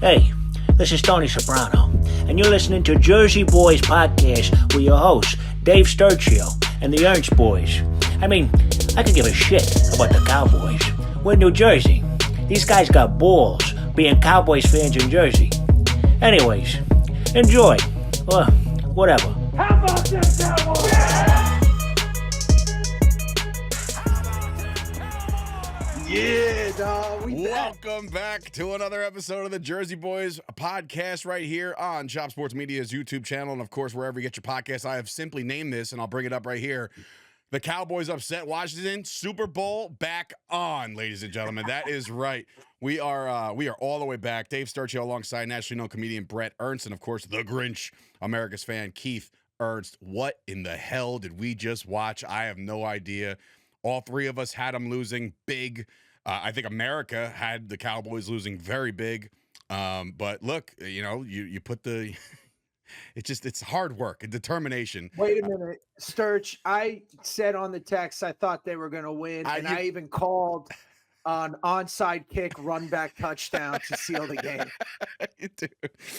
Hey, this is Tony Soprano, and you're listening to Jersey Boyz Podcast with your hosts, Dave Sturchio and the Ernst boys. I mean, I could give a shit about the Cowboys. We're in New Jersey. These guys got balls being Cowboys fans in Jersey. Anyways, enjoy. Or whatever. How about this, Cowboys? Yeah, dog. Welcome back to another episode of the Jersey Boyz Podcast right here on Chop Sports Media's YouTube channel. And, of course, wherever you get your podcasts, I have simply named this, and I'll bring it up right here. The Cowboys upset Washington. Super Bowl back on, ladies and gentlemen. That is right. We are all the way back. Dave Sturchio alongside nationally known comedian Bret, Ernst, and, of course, the Grinch, America's fan, Keith, Ernst. What in the hell did we just watch? I have no idea. All three of us had them losing big. I think America had the Cowboys losing very big. But look, you put the it's hard work and determination. Wait a minute, Sturch. I said on the text I thought they were going to win, and I even called an onside kick, run back touchdown to seal the game,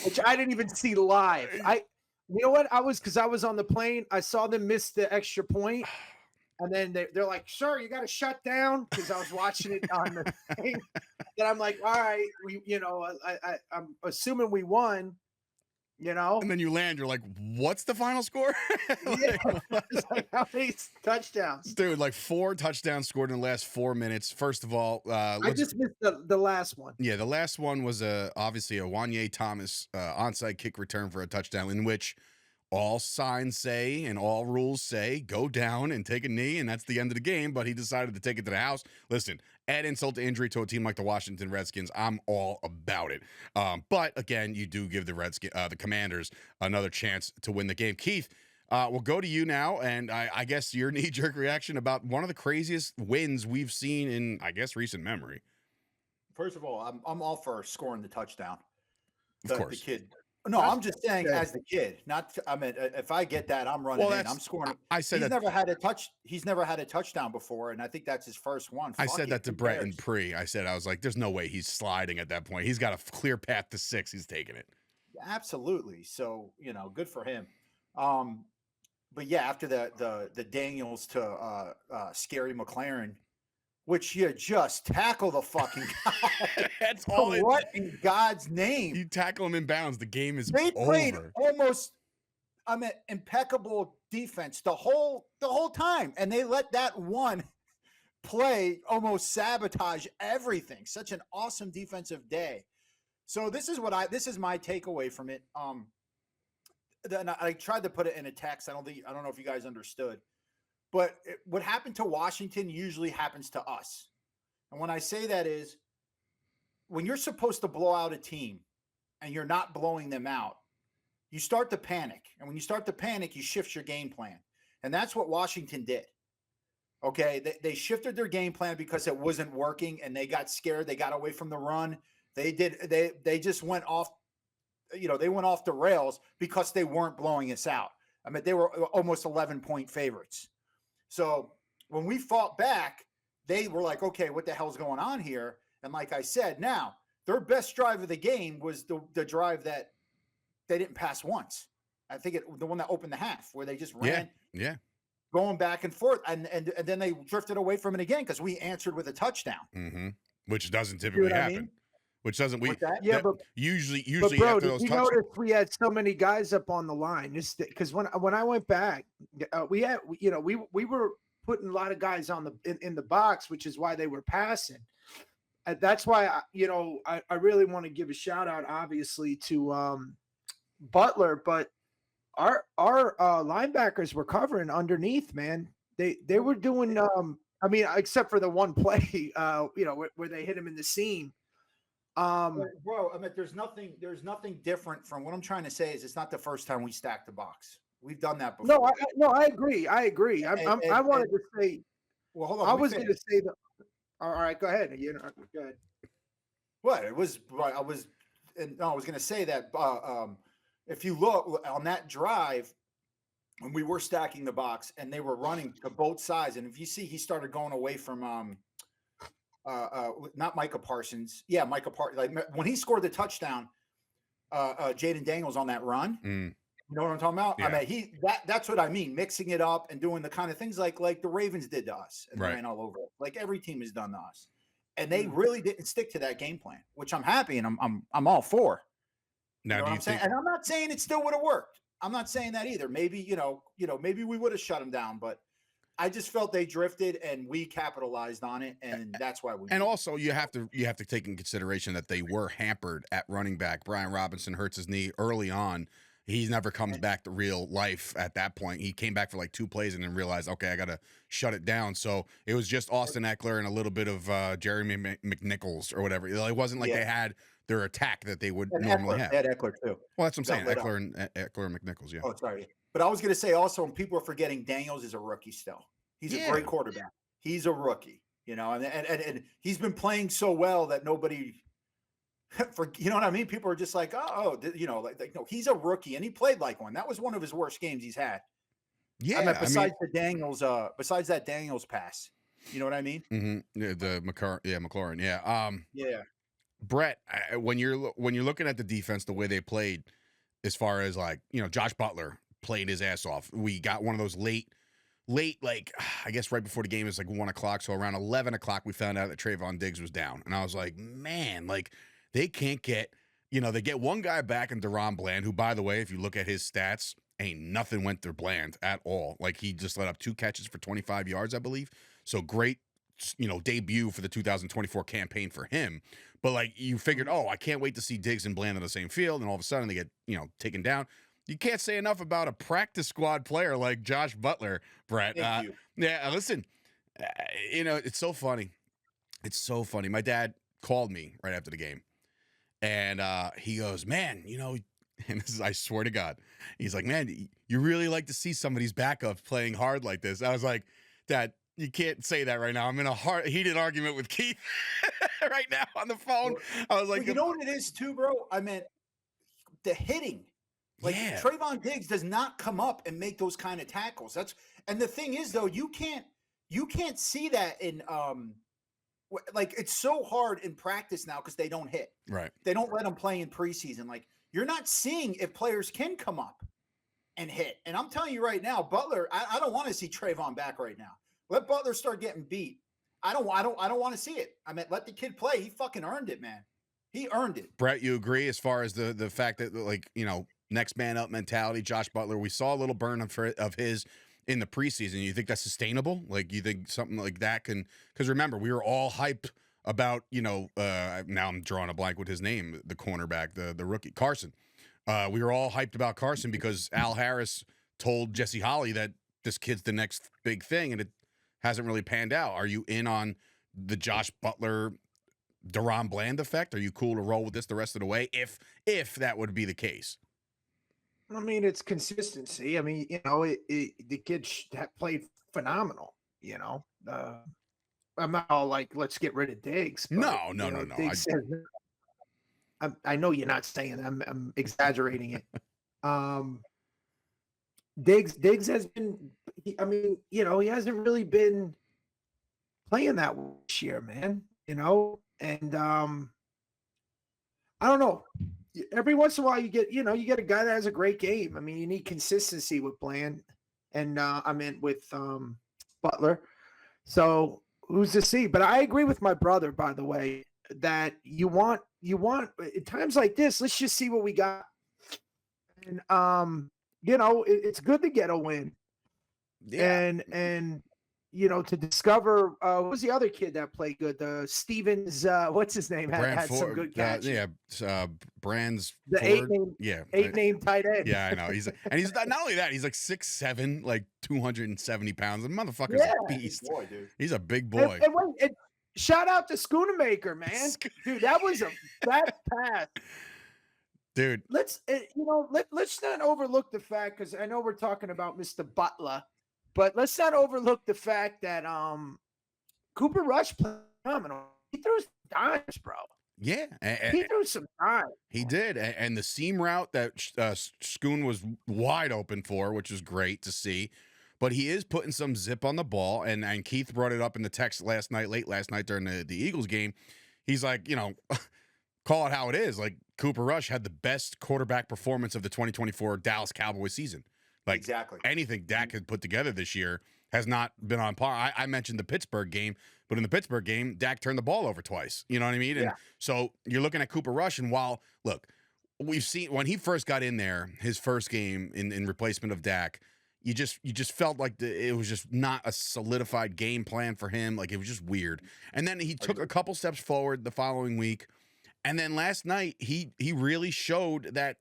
which I didn't even see live. You know what? I was on the plane. I saw them miss the extra point. And then they're like, sir, you got to shut down, because I was watching it on the thing. And I'm like, all right, I'm assuming we won, And then you land, you're like, what's the final score? It's like, how many touchdowns? Dude, like 4 touchdowns scored in the last 4 minutes. First of all, I just missed the last one. Yeah, the last one was obviously a Wanye Thomas onside kick return for a touchdown, in which all signs say and all rules say go down and take a knee, and that's the end of the game. But he decided to take it to the house. Listen, add insult to injury to a team like the Washington Redskins, I'm all about it. But again, you do give the Commanders another chance to win the game. Keith, we'll go to you now, and I guess your knee-jerk reaction about one of the craziest wins we've seen in, I guess, recent memory. First of all, I'm all for scoring the touchdown. Of course. The kid. No, I'm just saying as the kid. If I get that, I'm running in. I'm scoring. I said he's never had a touchdown before, and I think that's his first one. I said that to Bret and Pre. I was like, there's no way he's sliding at that point. He's got a clear path to 6. He's taking it. Absolutely. So, good for him. But yeah, after the Daniels to Scary McLaren, which you just tackle the fucking guy. That's all. What in God's name? You tackle him in bounds. The game is They played over. almost, impeccable defense the whole time, and they let that one play almost sabotage everything. Such an awesome defensive day. So this is my takeaway from it. Then I tried to put it in a text. I don't know if you guys understood. But what happened to Washington usually happens to us. And when I say that is, when you're supposed to blow out a team and you're not blowing them out, you start to panic. And when you start to panic, you shift your game plan. And that's what Washington did. Okay, they shifted their game plan because it wasn't working, and they got scared. They got away from the run. They just went off, they went off the rails because they weren't blowing us out. They were almost 11-point favorites. So when we fought back, they were like, okay, what the hell's going on here? And like I said, now their best drive of the game was the drive that they didn't pass once. I think the one that opened the half, where they just ran, going back and forth, and then they drifted away from it again because we answered with a touchdown, which doesn't typically happen. Which doesn't usually but bro, after those did you notice we had so many guys up on the line? Just because when I went back, we were putting a lot of guys on in the box, which is why they were passing. That's why I really want to give a shout out, obviously, to Butler, but our linebackers were covering underneath, man. They were doing except for the one play where they hit him in the seam. Bro, there's nothing different from what I'm trying to say. Is it's not the first time we stacked the box. We've done that before. I agree. I wanted to say. Well, hold on. I was going to say that. All right, go ahead. Go ahead. What it was? I was going to say that. If you look on that drive, when we were stacking the box and they were running to both sides, and if you see, he started going away from not Micah Parsons. Yeah, Micah Parsons. Like when he scored the touchdown, Jaden Daniels on that run. You know what I'm talking about? Yeah. I mean, that's what I mean. Mixing it up and doing the kind of things like the Ravens did to us and ran all over it. Like every team has done to us. And they really didn't stick to that game plan, which I'm happy and I'm all for. Now, you know do what you I'm saying? think? And I'm not saying it still would have worked. I'm not saying that either. Maybe maybe we would have shut them down, but I just felt they drifted and we capitalized on it, and that's why we. And also, you have to take in consideration that they were hampered at running back. Brian Robinson hurts his knee early on. He never comes back to real life at that point. He came back for like 2 plays and then realized, okay, I got to shut it down. So it was just Austin Eckler and a little bit of Jeremy McNichols or whatever. It wasn't like they had their attack that they would normally have. They had Eckler too. Well, that's what I'm saying. Eckler and McNichols, yeah. Oh, sorry. But I was going to say also, when people are forgetting, Daniels is a rookie still. He's a great quarterback. He's a rookie, and he's been playing so well that nobody – you know what I mean? People are just like, no, he's a rookie, and he played like one. That was one of his worst games he's had. Yeah, I mean, besides that Daniels pass, you know what I mean? Mm-hmm. Yeah, McLaurin, yeah. Yeah. Bret, when you're looking at the defense, the way they played, as far as Josh Butler played his ass off. We got one of those late, like I guess right before the game is like 1 o'clock. So around 11 o'clock, we found out that Trayvon Diggs was down, and I was like, man, like. They can't get, they get one guy back in Deron Bland, who, by the way, if you look at his stats, ain't nothing went through Bland at all. Like, he just let up 2 catches for 25 yards, I believe. So great, debut for the 2024 campaign for him. But, like, you figured, I can't wait to see Diggs and Bland on the same field, and all of a sudden they get, taken down. You can't say enough about a practice squad player like Josh Butler, Bret. Thank you. Yeah, listen, it's so funny. It's so funny. My dad called me right after the game. And he goes, man, and this is, I swear to God, he's like, man, you really like to see somebody's backup playing hard like this. I was like, Dad, you can't say that right now. I'm in a heated argument with Keith right now on the phone. I was like, well, you know what it is too, bro? I meant the hitting. Like Trayvon Diggs does not come up and make those kind of tackles. And the thing is, though, you can't see that in like it's so hard in practice now because they don't hit. Right. They don't let them play in preseason. Like you're not seeing if players can come up and hit. And I'm telling you right now, Butler, I don't want to see Trayvon back right now. Let Butler start getting beat. I don't want to see it. I mean, let the kid play. He fucking earned it, man. He earned it. Bret, you agree as far as the fact that next man up mentality, Josh Butler, we saw a little burn of his in the preseason. You think that's sustainable? Like, you think something like that can, because remember, we were all hyped about, now I'm drawing a blank with his name, the cornerback, the rookie, Carson. We were all hyped about Carson because Al Harris told Jesse Holley that this kid's the next big thing, and it hasn't really panned out. Are you in on the Josh Butler, Deron Bland effect? Are you cool to roll with this the rest of the way if that would be the case? I mean, it's consistency. I mean, the kid played phenomenal. I'm not all like, let's get rid of Diggs. But, no. Diggs I know you're not saying that. I'm exaggerating it. Diggs has been. He hasn't really been playing that this year, man. And I don't know. Every once in a while, you get a guy that has a great game. I mean, you need consistency with Bland, and with Butler. So who's to see? But I agree with my brother, by the way, that you want at times like this. Let's just see what we got, and it's good to get a win, and to discover what was the other kid that played good? The Stevens, what's his name? Had some good catches. Brand's the Ford. eight name tight end. Yeah, I know. He's not only that, he's like 6'7", like 270 pounds. The motherfucker's a beast. Boy, dude. He's a big boy. And shout out to Schoonamaker, man. Dude, that was that pass. Dude. Let's not overlook the fact, because I know we're talking about Mr. Butler. But let's not overlook the fact that Cooper Rush played phenomenal. He threw some dimes, bro. Yeah. He threw some dimes. He did. And the seam route that Schoon was wide open for, which was great to see. but he is putting some zip on the ball. And Keith brought it up in the text late last night during the Eagles game. He's like, call it how it is. Like, Cooper Rush had the best quarterback performance of the 2024 Dallas Cowboys season. Like, Exactly. anything Dak had put together this year has not been on par. I mentioned the Pittsburgh game, but in the Pittsburgh game, Dak turned the ball over twice. You know what I mean? And so you're looking at Cooper Rush, and look, we've seen when he first got in there, his first game in replacement of Dak, you just felt like it was just not a solidified game plan for him. Like, it was just weird. And then he took a couple steps forward the following week. And then last night, he really showed that,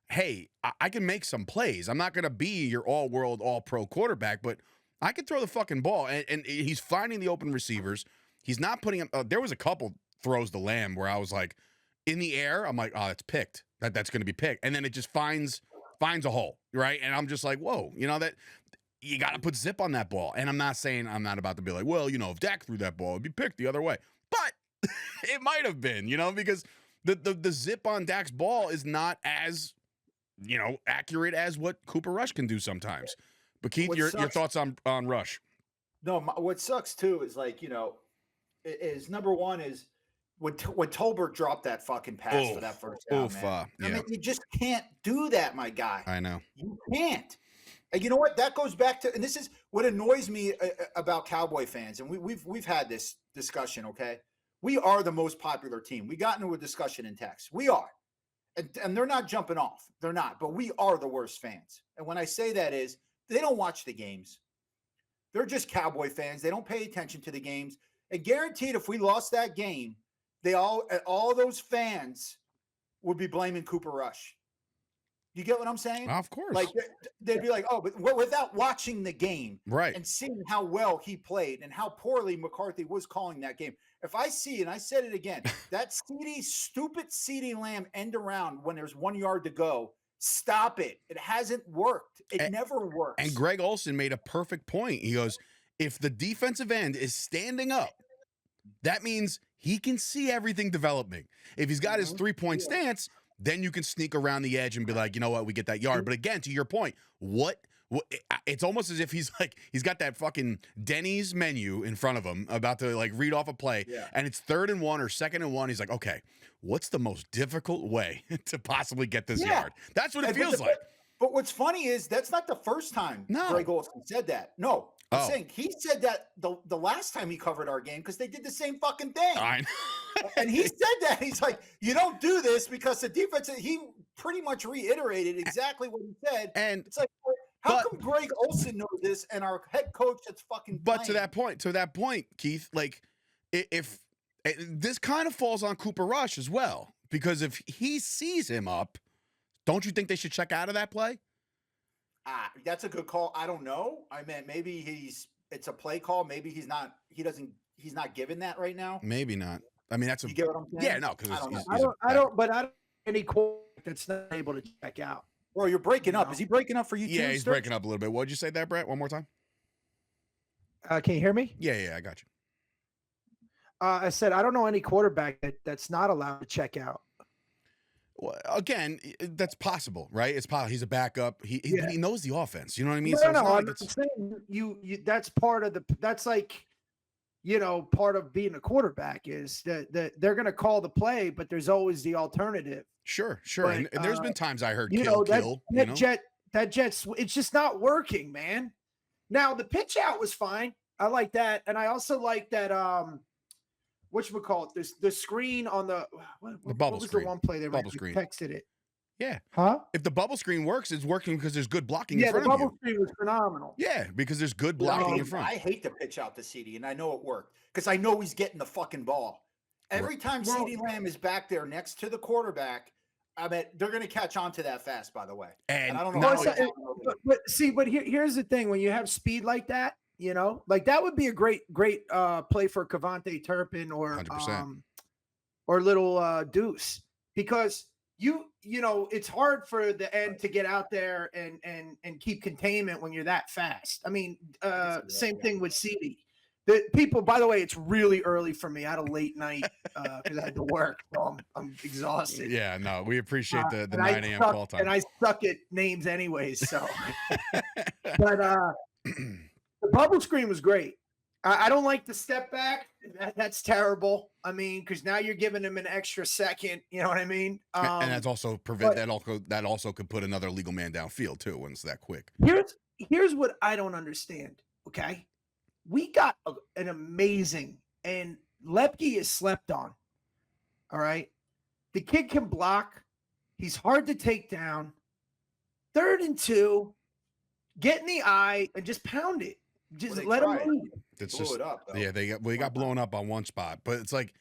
hey, I can make some plays. I'm not going to be your all-world, all-pro quarterback, but I can throw the fucking ball. And he's finding the open receivers. He's not putting him there was a couple throws to Lamb where I was like, in the air, I'm like, oh, that's picked. That's going to be picked. And then it just finds a hole, right? And I'm just like, whoa, that you got to put zip on that ball. And I'm not saying I'm not about to be like, well, if Dak threw that ball, it'd be picked the other way. But it might have been, because the zip on Dak's ball is not as, accurate as what Cooper Rush can do sometimes. But Keith, your thoughts on Rush? No, what sucks too is like, is number one is when Tolbert dropped that fucking pass for that first down, man. I mean, you just can't do that, my guy. I know. You can't. And you know what? That goes back to, and this is what annoys me about Cowboy fans. And we've had this discussion, okay? We are the most popular team. We got into a discussion in text. We are. And they're not jumping off. They're not. But we are the worst fans. And when I say that is, they don't watch the games. They're just Cowboy fans. They don't pay attention to the games. And guaranteed, if we lost that game, all those fans would be blaming Cooper Rush. You get what I'm saying? Of course. Like, they'd be like, oh, but without watching the game, right, and seeing how well he played and how poorly McCarthy was calling that game. If I see, and I said it again, that stupid CeeDee Lamb end around when there's 1 yard to go, stop it. It hasn't worked. It never works. And Greg Olsen made a perfect point. He goes, if the defensive end is standing up, that means he can see everything developing. If he's got his 3-point stance, then you can sneak around the edge and be like, you know what, we get that yard. But again, to your point, it's almost as if he's got that fucking Denny's menu in front of him about to like read off a play, and it's 3rd and 1 or 2nd and 1. He's like, okay, what's the most difficult way to possibly get this yard? That's what it feels like. But what's funny is that's not the first time Greg Olsen said that. No, I'm saying he said that the last time he covered our game because they did the same fucking thing. I know. And he said that. He's like, you don't do this because the defense, he pretty much reiterated exactly what he said. And it's like, how come Greg Olsen knows this and our head coach that's fucking playing? But to that point, Keith, like if this kind of falls on Cooper Rush as well, because if he sees him up, don't you think they should check out of that play? That's a good call. I don't know. I mean, maybe it's a play call. Maybe he's not given that right now. Maybe not. I mean, you get what I'm saying? Yeah, no, because I don't any quarterback that's not able to check out. Bro, you're breaking up. Is he breaking up for you too? Yeah, he's breaking up a little bit. What'd you say there, Bret? One more time. Can you hear me? Yeah, I got you. I said I don't know any quarterback that's not allowed to check out. Well, again, that's possible, right? It's possible. He's a backup. He knows the offense. You know what I mean? No, I'm saying you that's part of that's like, part of being a quarterback is that they're going to call the play, but there's always the alternative. Sure. But, and there's been times I heard that jet's it's just not working, man. Now the pitch out was fine. I like that, and I also like that. Whatchamacallit, the screen on the bubble screen. The one play there? Bubble screen. Texted it. Yeah. Huh? If the bubble screen works, it's working because there's good blocking in front of you. Yeah, the bubble screen was phenomenal. Yeah, because there's good blocking in front. I hate to pitch out to CeeDee, and I know it worked because I know he's getting the fucking ball. Every time CeeDee Lamb is back there next to the quarterback, I mean, they're going to catch on to that fast, by the way. And I don't know. But here's the thing. When you have speed like that, like that would be a great play for Cavante Turpin or 100%. Or little Deuce, because it's hard for the end to get out there and keep containment when you're that fast. I mean, same thing with CeeDee. The people, by the way, it's really early for me. I had a late night because I had to work, so I'm exhausted. Yeah, no, we appreciate the 9 a.m. call time. And I suck at names anyways, so. But The bubble screen was great. I don't like the step back. That's terrible. I mean, because now you're giving him an extra second. You know what I mean? And that's also that also could put another legal man downfield too when it's that quick. Here's what I don't understand. Okay, we got an amazing, and Lepke is slept on. All right, the kid can block. He's hard to take down. 3rd and 2, get in the eye and just pound it. Just let him lead. It's just, they got blown up on one spot, but it's like,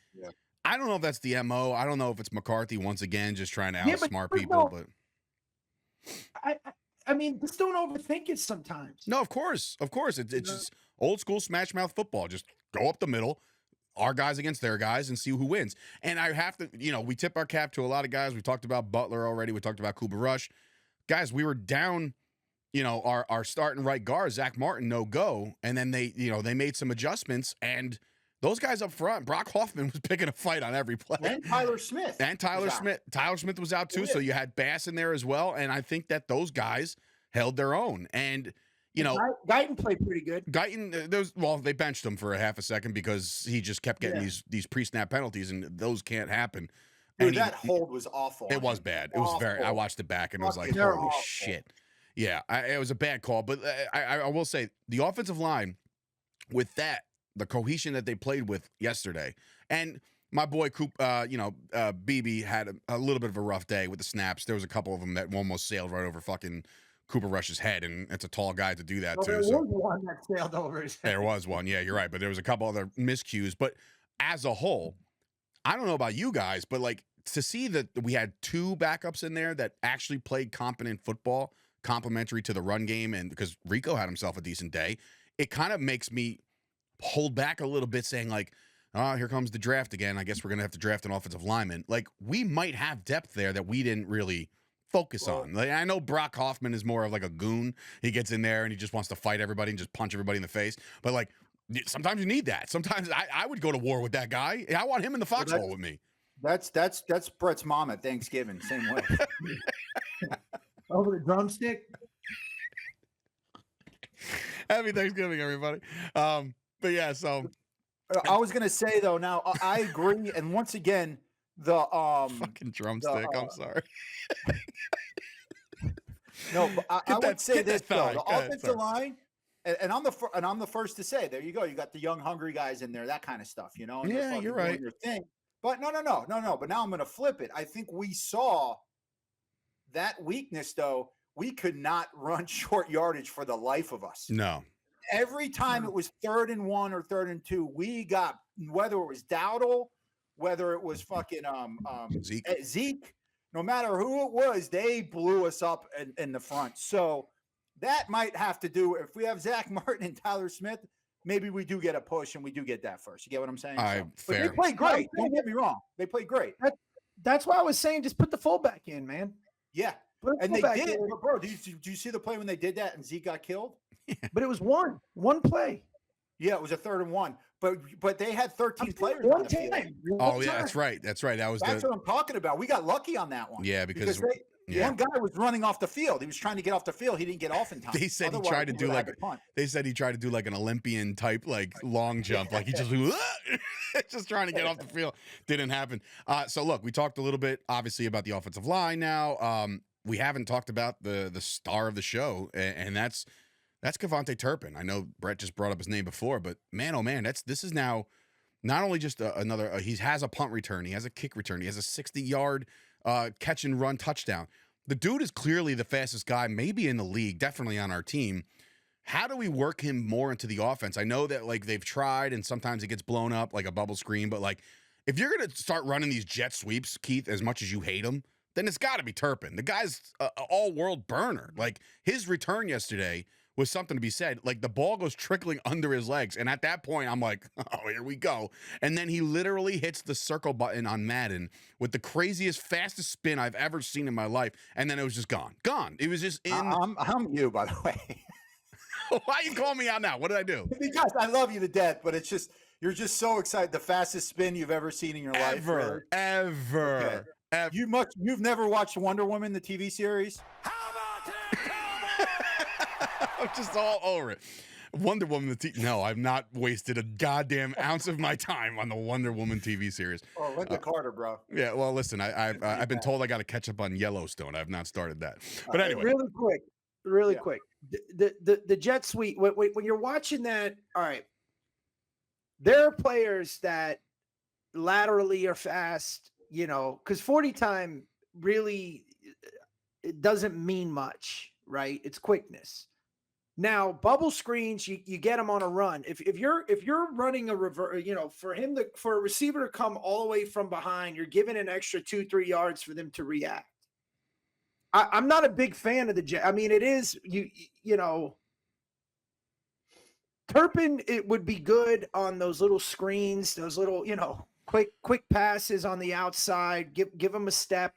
I don't know if that's the MO. I don't know if it's McCarthy once again just trying to outsmart people. But I mean, just don't overthink it sometimes. No, of course, it's just old school smash mouth football. Just go up the middle, our guys against their guys, and see who wins. And I have to, we tip our cap to a lot of guys. We talked about Butler already. We talked about Cooper Rush. Guys, we were down. Our starting right guard, Zach Martin, no go. And then they made some adjustments, and those guys up front, Brock Hoffman was picking a fight on every play. And Tyler Smith. Tyler Smith was out too, so you had Bass in there as well. And I think that those guys held their own. And, Guyton played pretty good. Guyton, they benched him for a half a second because he just kept getting these pre-snap penalties, and those can't happen. Dude, that hold was awful. It was bad. It was I watched it back, and it was like, holy shit. Yeah, it was a bad call, but I will say the offensive line with the cohesion that they played with yesterday, and my boy Coop, BB had a little bit of a rough day with the snaps. There was a couple of them that almost sailed right over fucking Cooper Rush's head, and it's a tall guy to do that too. There was one that sailed over his head. There was one, yeah, you're right, but there was a couple other miscues. But as a whole, I don't know about you guys, but like to see that we had 2 backups in there that actually played competent football, complementary to the run game, and because Rico had himself a decent day, it kind of makes me hold back a little bit, saying like, oh, here comes the draft again. I guess we're going to have to draft an offensive lineman. Like, we might have depth there that we didn't really focus on. Like, I know Brock Hoffman is more of like a goon. He gets in there and he just wants to fight everybody and just punch everybody in the face. But like, sometimes you need that. Sometimes I would go to war with that guy. I want him in the foxhole with me. That's Bret's mom at Thanksgiving. Same way. Over the drumstick. Happy Thanksgiving, everybody. But yeah, so I was gonna say though. Now I agree, and once again, the fucking drumstick. I'm sorry. No, but I would say this though: the offensive line, and I'm the first to say, there you go. You got the young, hungry guys in there, that kind of stuff. And yeah, you're right. Your thing. But no. But now I'm gonna flip it. I think we saw that weakness, though. We could not run short yardage for the life of us. No. Every time it was 3rd and 1 or 3rd and 2, we got, whether it was Dowdle, whether it was fucking Zeke, no matter who it was, they blew us up in the front. So that might have to do, if we have Zach Martin and Tyler Smith, maybe we do get a push and we do get that first. You get what I'm saying? Fair. But they played great. Don't get me wrong. They played great. That's why I was saying just put the fullback in, man. Yeah. And they did. But bro, do you see the play when they did that and Zeke got killed? But it was one play. Yeah, it was a 3rd and 1. But they had 13 players one on the field. Oh, yeah, that's right. That's right. That's what I'm talking about. We got lucky on that one. Yeah, because one guy was running off the field. He was trying to get off the field. He didn't get off in time. They said he tried to do like an Olympian type like long jump, like he just just trying to get off the field. Didn't happen. So look, we talked a little bit obviously about the offensive line now. We haven't talked about the star of the show, and that's Kevontae Turpin. I know Bret just brought up his name before, but man, oh man, this is now not only just another. He has a punt return, he has a kick return, he has a 60-yard catch and run touchdown. The dude is clearly the fastest guy, maybe in the league, definitely on our team. How do we work him more into the offense? I know that like they've tried, and sometimes it gets blown up like a bubble screen, but like if you're gonna start running these jet sweeps, Keith, as much as you hate him, then it's got to be Turpin. The guy's an all-world burner. Like, his return yesterday was something to be said. Like, the ball goes trickling under his legs, and at that point, I'm like, oh, here we go. And then he literally hits the circle button on Madden with the craziest, fastest spin I've ever seen in my life, and then it was just gone. Gone. It was just in. I'm you, by the way. Why you call me out now? What did I do? Because I love you to death, but it's just, you're just so excited. The fastest spin you've ever seen in your life. Ever. Okay. You've never watched Wonder Woman, the TV series? How about that, I'm just all over it. Wonder Woman, no, I've not wasted a goddamn ounce of my time on the Wonder Woman TV series. Oh, Linda Carter, bro. Yeah, well, listen, I've been told I got to catch up on Yellowstone. I've not started that, but anyway, really quick. The jet sweep. When you're watching that, all right, there are players that laterally are fast. Because 40 time really it doesn't mean much, right? It's quickness. Now, bubble screens, you get them on a run. If you're running a reverse, for a receiver to come all the way from behind, you're giving an extra 2-3 yards for them to react. I'm not a big fan of the jet. I mean, it is Turpin. It would be good on those little screens, those little quick passes on the outside. Give them a step.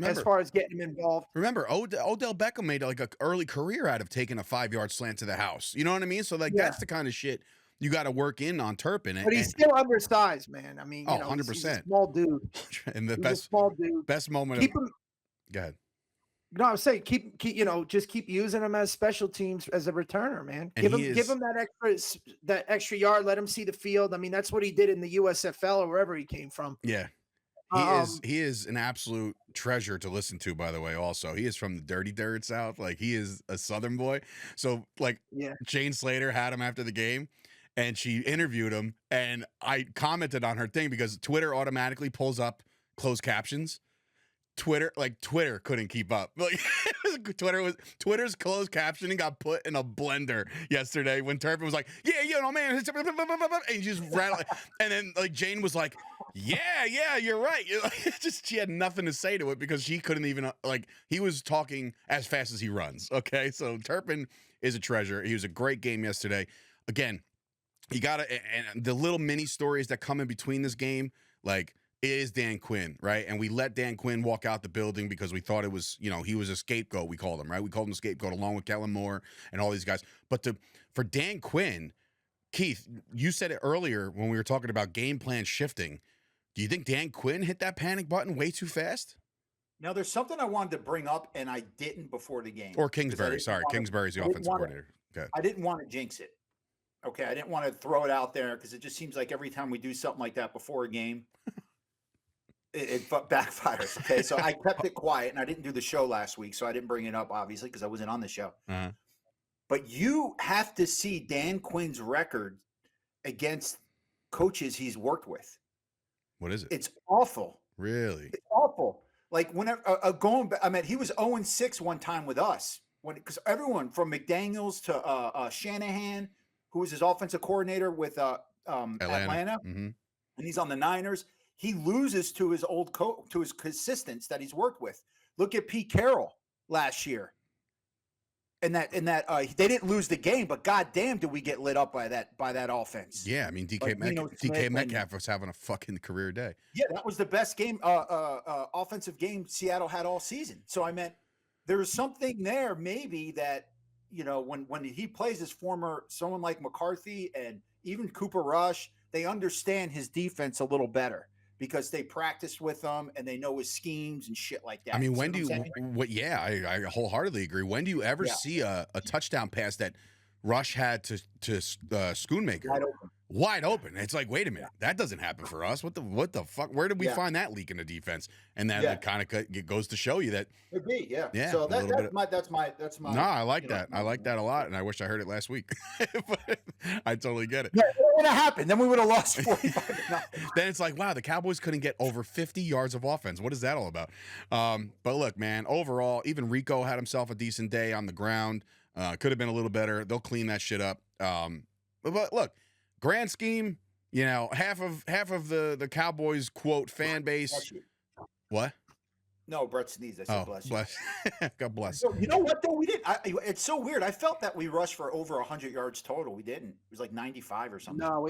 As far as getting him involved. Remember, Odell Beckham made like an early career out of taking a 5-yard slant to the house. You know what I mean? So that's the kind of shit you got to work in on Turpin. But he's still undersized, man. I mean, 100%. He's a small dude. And the a small dude. best moment. Keep him. Go ahead. No, I was saying keep just keep using him as special teams as a returner, man. And give him that extra yard. Let him see the field. I mean, that's what he did in the USFL or wherever he came from. Yeah. He is an absolute treasure to listen to, by the way. Also, he is from the dirty dirt South. Like, he is a Southern boy. So, like, Jane Slater had him after the game, and she interviewed him, and I commented on her thing because Twitter automatically pulls up closed captions. Twitter couldn't keep up. Like, Twitter's closed captioning got put in a blender yesterday when Turpin was like, man, and just rattled, and then like Jane was like, yeah, you're right. She had nothing to say to it because she couldn't even he was talking as fast as he runs. Okay, so Turpin is a treasure. He was a great game yesterday. Again, you gotta, and the little mini stories that come in between this game, like. It is Dan Quinn, right? And we let Dan Quinn walk out the building because we thought it was, he was a scapegoat, we called him, right? We called him a scapegoat along with Kellen Moore and all these guys. But for Dan Quinn, Keith, you said it earlier when we were talking about game plan shifting. Do you think Dan Quinn hit that panic button way too fast? Now, there's something I wanted to bring up, and I didn't before the game. Or Kingsbury, sorry. Kingsbury's the offensive coordinator. Okay. I didn't want to jinx it. Okay, I didn't want to throw it out there because it just seems like every time we do something like that before a game, it backfires. Okay, so I kept it quiet, and I didn't do the show last week, so I didn't bring it up, obviously, because I wasn't on the show. Uh-huh. But you have to see Dan Quinn's record against coaches he's worked with. What is it? It's awful. Really? It's awful. Like whenever he was 0-6 one time with us because everyone from McDaniels to Shanahan, who was his offensive coordinator with Atlanta, and he's on the Niners. He loses to his old coach, to his assistants that he's worked with. Look at Pete Carroll last year. And that they didn't lose the game, but goddamn, did we get lit up by that offense? Yeah, I mean DK Metcalf was having a fucking career day. Yeah, that was the best game, offensive game Seattle had all season. So I meant there's something there, maybe that when he plays his someone like McCarthy and even Cooper Rush, they understand his defense a little better. Because they practiced with him and they know his schemes and shit like that. I mean, I wholeheartedly agree. When do you ever see a touchdown pass that Rush had to Schoonmaker? Wide open. It's like, wait a minute, that doesn't happen for us. What the fuck? Where did we find that leak in the defense? And then it kind of goes to show you that. Could be, yeah. So that's my. No, I like that. I like that a lot, and I wish I heard it last week. But I totally get it. Yeah, it would have happened. Then we would have lost 45. Then it's like, wow, the Cowboys couldn't get over 50 yards of offense. What is that all about? But look, man, overall, even Rico had himself a decent day on the ground. Could have been a little better. They'll clean that shit up. But look. Grand scheme, half of the Cowboys quote fan base. What? No, Bret sneezed. I said bless you. God bless. So, you know what though? We didn't. It's so weird. I felt that we rushed for over 100 yards total. We didn't. It was like 95 or something. No,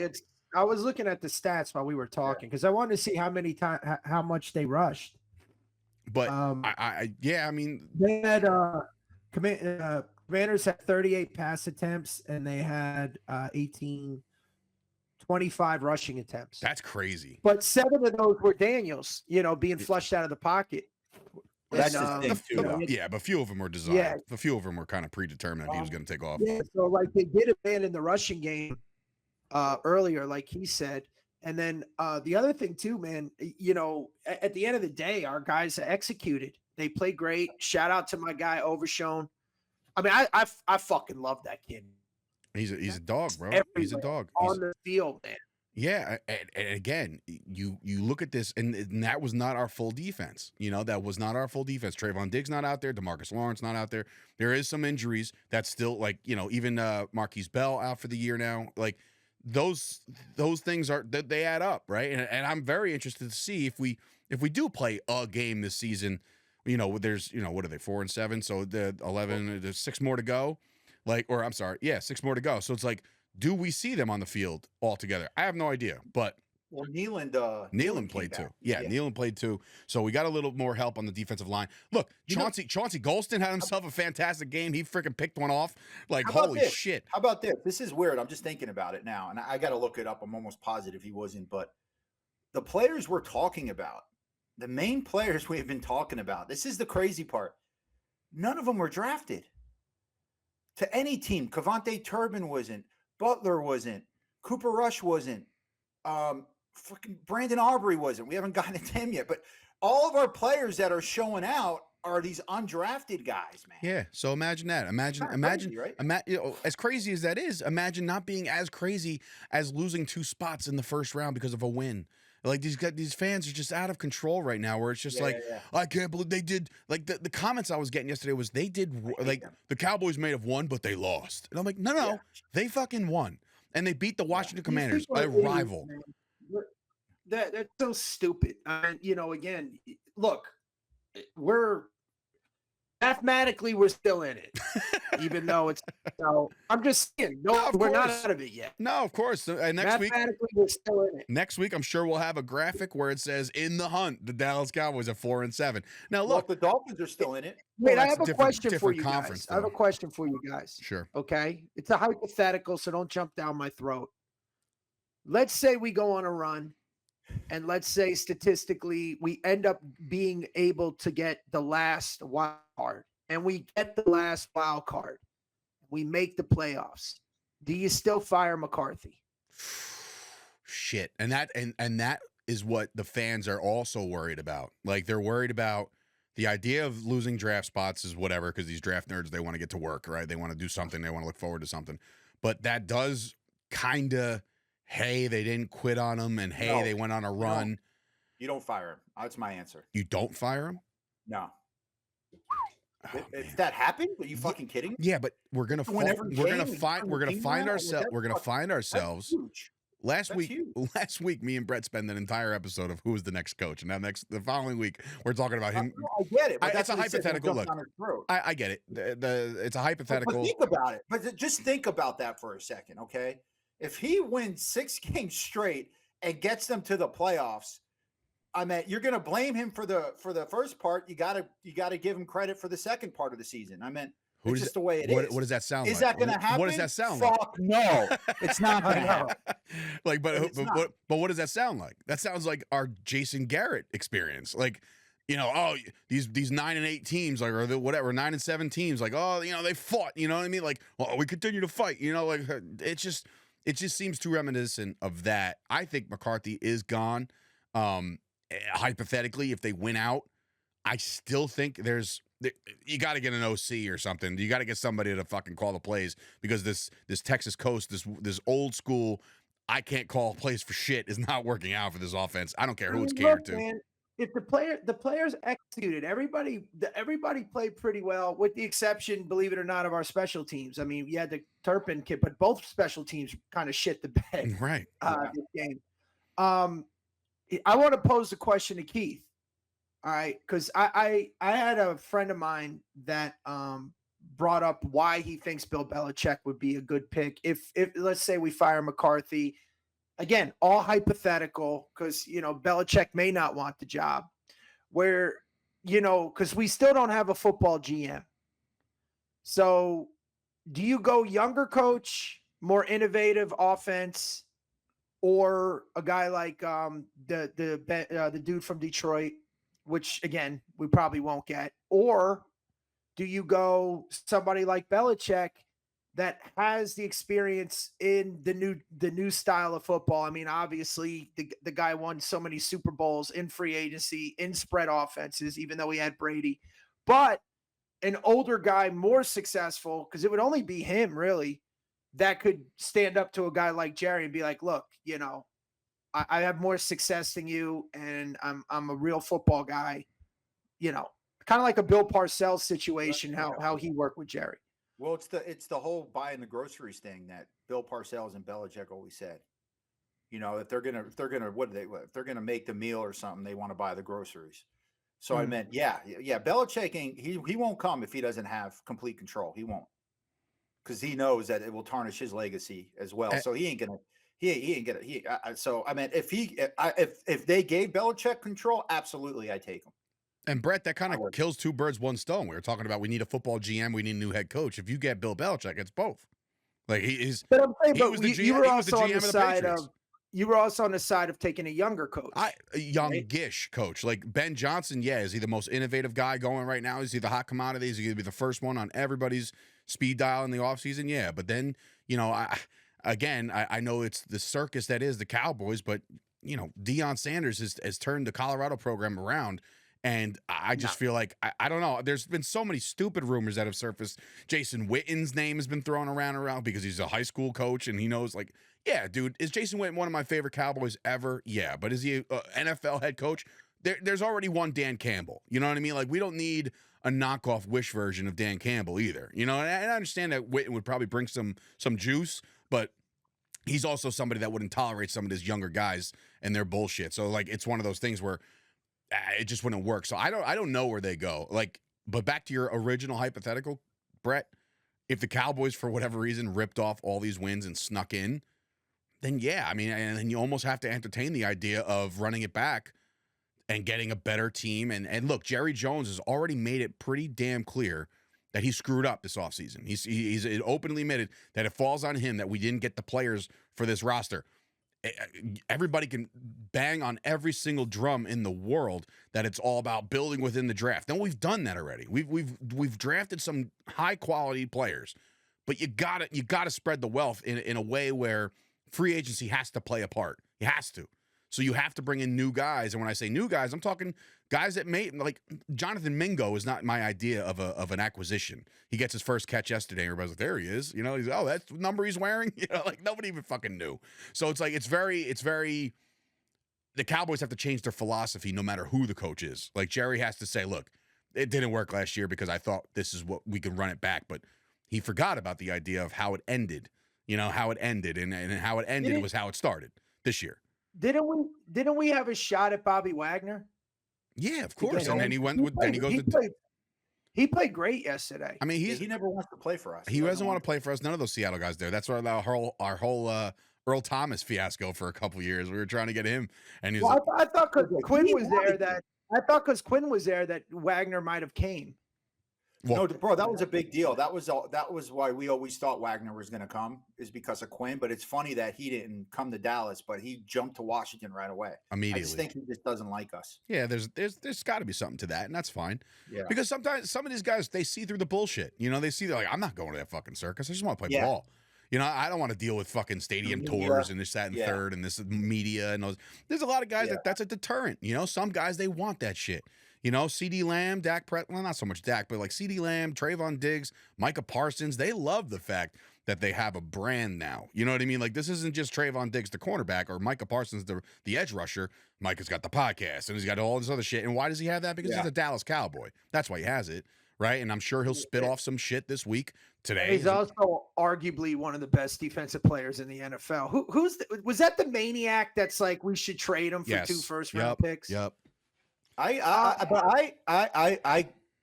I was looking at the stats while we were talking because I wanted to see how much they rushed. But I mean, they had Commanders had 38 pass attempts and they had 25 rushing attempts. That's crazy. But 7 of those were Daniels, being flushed out of the pocket. That's And, the thing too. Though. Yeah, but few of them were designed. Yeah. A few of them were kind of predetermined that he was going to take off. Yeah, so like they did abandon the rushing game earlier, like he said. And then the other thing too, man, at the end of the day, our guys executed. They played great. Shout out to my guy Overshown. I mean, I fucking love that kid. He's a dog, bro. He's a dog. On the field, man. Yeah, and again, you look at this, and that was not our full defense. That was not our full defense. Trayvon Diggs not out there. DeMarcus Lawrence not out there. There is some injuries that's still even Marquise Bell out for the year now. Like those things they add up, right? And I'm very interested to see if we do play a game this season. There's what are they 4-7? So the 11, there's 6 more to go. 6 more to go. So it's like, do we see them on the field all together? I have no idea, but Nealon played too. back. Yeah, Nealon played too. So we got a little more help on the defensive line. Look, Chauncey Golston had himself a fantastic game. He freaking picked one off. Like, holy shit. How about this? This is weird. I'm just thinking about it now, and I got to look it up. I'm almost positive he wasn't, but the players we're talking about, the main players we have been talking about, this is the crazy part. None of them were drafted to any team. Cavante Turpin wasn't. Butler wasn't. Cooper Rush wasn't. Fucking Brandon Aubrey wasn't. We haven't gotten to him yet. But all of our players that are showing out are these undrafted guys, man. Yeah. So imagine that. Imagine, crazy, right? As crazy as that is, imagine not being as crazy as losing 2 spots in the first round because of a win. Like these fans are just out of control right now. Where it's just I can't believe they did. Like the comments I was getting yesterday was they did the Cowboys may have won, but they lost. And I'm like, no, they fucking won, and they beat the Washington Commanders, a rival. That's so stupid. Again, look, we're mathematically still in it, even though it's. I'm just saying, we're not out of it yet. No, of course. Mathematically, we're still in it. Next week, I'm sure we'll have a graphic where it says "In the hunt, the Dallas Cowboys are 4-7." Now, look, the Dolphins are still in it. Wait, I have a question for you guys. I have a question for you guys. Sure. Okay, it's a hypothetical, so don't jump down my throat. Let's say we go on a run. And let's say statistically, we end up being able to get the last wild card, and we get the last wild card. We make the playoffs. Do you still fire McCarthy? Shit, and that is what the fans are also worried about. Like they're worried about the idea of losing draft spots is whatever because these draft nerds they want to get to work, right? They want to do something. They want to look forward to something. But that does kind of. Hey, they didn't quit on him, and they went on a run. You don't fire him. That's my answer. You don't fire him? No. If that happened, are you fucking kidding? Yeah, but we're gonna find ourselves. Last week, me and Bret spent an entire episode of who was the next coach, and the following week we're talking about him. I get it. It's a hypothetical. Look, I get it. It's a hypothetical. But think about it. But just think about that for a second, okay? If he wins 6 games straight and gets them to the playoffs, I mean, you're going to blame him for the first part. You got to give him credit for the second part of the season. I mean, it's just the way it is. What does that sound like? Is that going to happen? What does that sound Fuck no. It's not going to happen. Like, but what does that sound like? That sounds like our Jason Garrett experience. Like, these 9-8 teams, like, or the whatever 9-7 teams, like, they fought. You know what I mean? Like, we continue to fight. Like it just seems too reminiscent of that. I think McCarthy is gone. Hypothetically, if they win out, I still think you got to get an OC or something. You got to get somebody to fucking call the plays because this Texas coast, this old school, I can't call plays for shit is not working out for this offense. I don't care who it's catered to. Man, if the players executed, everybody played pretty well, with the exception, believe it or not, of our special teams. I mean, you had the Turpin kid, but both special teams kind of shit the bed. Right. This game. I want to pose a question to Keith. All right, because I had a friend of mine that brought up why he thinks Bill Belichick would be a good pick if let's say we fire McCarthy. Again, all hypothetical because, Belichick may not want the job where, because we still don't have a football GM. So do you go younger coach, more innovative offense, or a guy like the dude from Detroit, which again, we probably won't get? Or do you go somebody like Belichick that has the experience in the new style of football? I mean, obviously the guy won so many Super Bowls in free agency, in spread offenses, even though he had Brady, but an older guy, more successful, because it would only be him really that could stand up to a guy like Jerry and be like, look, you know, I have more success than you, and I'm a real football guy, you know, kind of like a Bill Parcells situation, how he worked with Jerry. Well, it's the whole buying the groceries thing that Bill Parcells and Belichick always said. You know, if they're gonna if they're gonna make the meal or something, they want to buy the groceries. So I meant, Belichick he won't come if he doesn't have complete control. He won't, because he knows that it will tarnish his legacy as well. So he ain't gonna. So I mean, if they gave Belichick control, absolutely, I take him. And Bret, that kind of kills two birds, one stone. We were talking about we need a football GM, we need a new head coach. If you get Bill Belichick, it's both. Like But I'm saying, you were also on the side of. You were also on the side of taking a younger coach. A youngish coach. Like Ben Johnson, is he the most innovative guy going right now? Is he the hot commodity? Is he going to be the first one on everybody's speed dial in the offseason? Yeah, but then, you know, I know it's the circus that is the Cowboys, but, you know, Deion Sanders has turned the Colorado program around. And I just feel like, I don't know. There's been so many stupid rumors that have surfaced. Jason Witten's name has been thrown around because he's a high school coach and he knows, like, yeah, dude, is Jason Witten one of my favorite Cowboys ever? Yeah. But is he an NFL head coach? There's already one Dan Campbell. You know what I mean? Like, we don't need a knockoff Wish version of Dan Campbell either. You know, and I understand that Witten would probably bring some juice, but he's also somebody that wouldn't tolerate some of his younger guys and their bullshit. So, like, it's one of those things where it just wouldn't work. So I don't know where they go. Like, but back to your original hypothetical, Bret, if the Cowboys for whatever reason ripped off all these wins and snuck in, then yeah, I mean, and then you almost have to entertain the idea of running it back and getting a better team. And look, Jerry Jones has already made it pretty damn clear that he screwed up this offseason. He's openly admitted that it falls on him that we didn't get the players for this roster. Everybody can bang on every single drum in the world that it's all about building within the draft. Now, we've done that already. We've drafted some high quality players, but you gotta spread the wealth in a way where free agency has to play a part. It has to. So you have to bring in new guys. And when I say new guys, I'm talking guys that like Jonathan Mingo is not my idea of an acquisition. He gets his first catch yesterday. Everybody's like, there he is. You know, he's, oh, that's the number he's wearing. You know, like nobody even fucking knew. So it's like, it's very, the Cowboys have to change their philosophy no matter who the coach is. Like Jerry has to say, look, it didn't work last year because I thought this is what we can run it back. But he forgot about the idea of how it ended, you know, how it ended and how it ended was how it started this year. Didn't we have a shot at Bobby Wagner? Yeah, of course. And then he went with. Then he goes. He played great yesterday. I mean, he never wants to play for us. He doesn't want to play for us. None of those Seattle guys do. That's why our whole Earl Thomas fiasco for a couple of years. We were trying to get him, and he was. Well, I thought because Quinn was there that Wagner might have came. Well, no, bro, that was a big deal. That was why we always thought Wagner was going to come, is because of Quinn. But it's funny that he didn't come to Dallas, but he jumped to Washington right away. Immediately. I just think he just doesn't like us. Yeah, there's got to be something to that, and that's fine. Yeah. Because sometimes some of these guys, they see through the bullshit. You know, they're like, I'm not going to that fucking circus. I just want to play ball. You know, I don't want to deal with fucking stadium tours and this, that, and third, and this media and those. There's a lot of guys that's a deterrent. You know, some guys, they want that shit. You know, CeeDee Lamb, Dak Prescott, well, not so much Dak, but like CeeDee Lamb, Trayvon Diggs, Micah Parsons, they love the fact that they have a brand now. You know what I mean? Like, this isn't just Trayvon Diggs, the cornerback, or Micah Parsons, the edge rusher. Micah's got the podcast, and he's got all this other shit. And why does he have that? Because he's a Dallas Cowboy. That's why he has it, right? And I'm sure he'll spit off some shit this week, today. He's also arguably one of the best defensive players in the NFL. Was that the maniac that's like, we should trade him for 2 first-round picks? But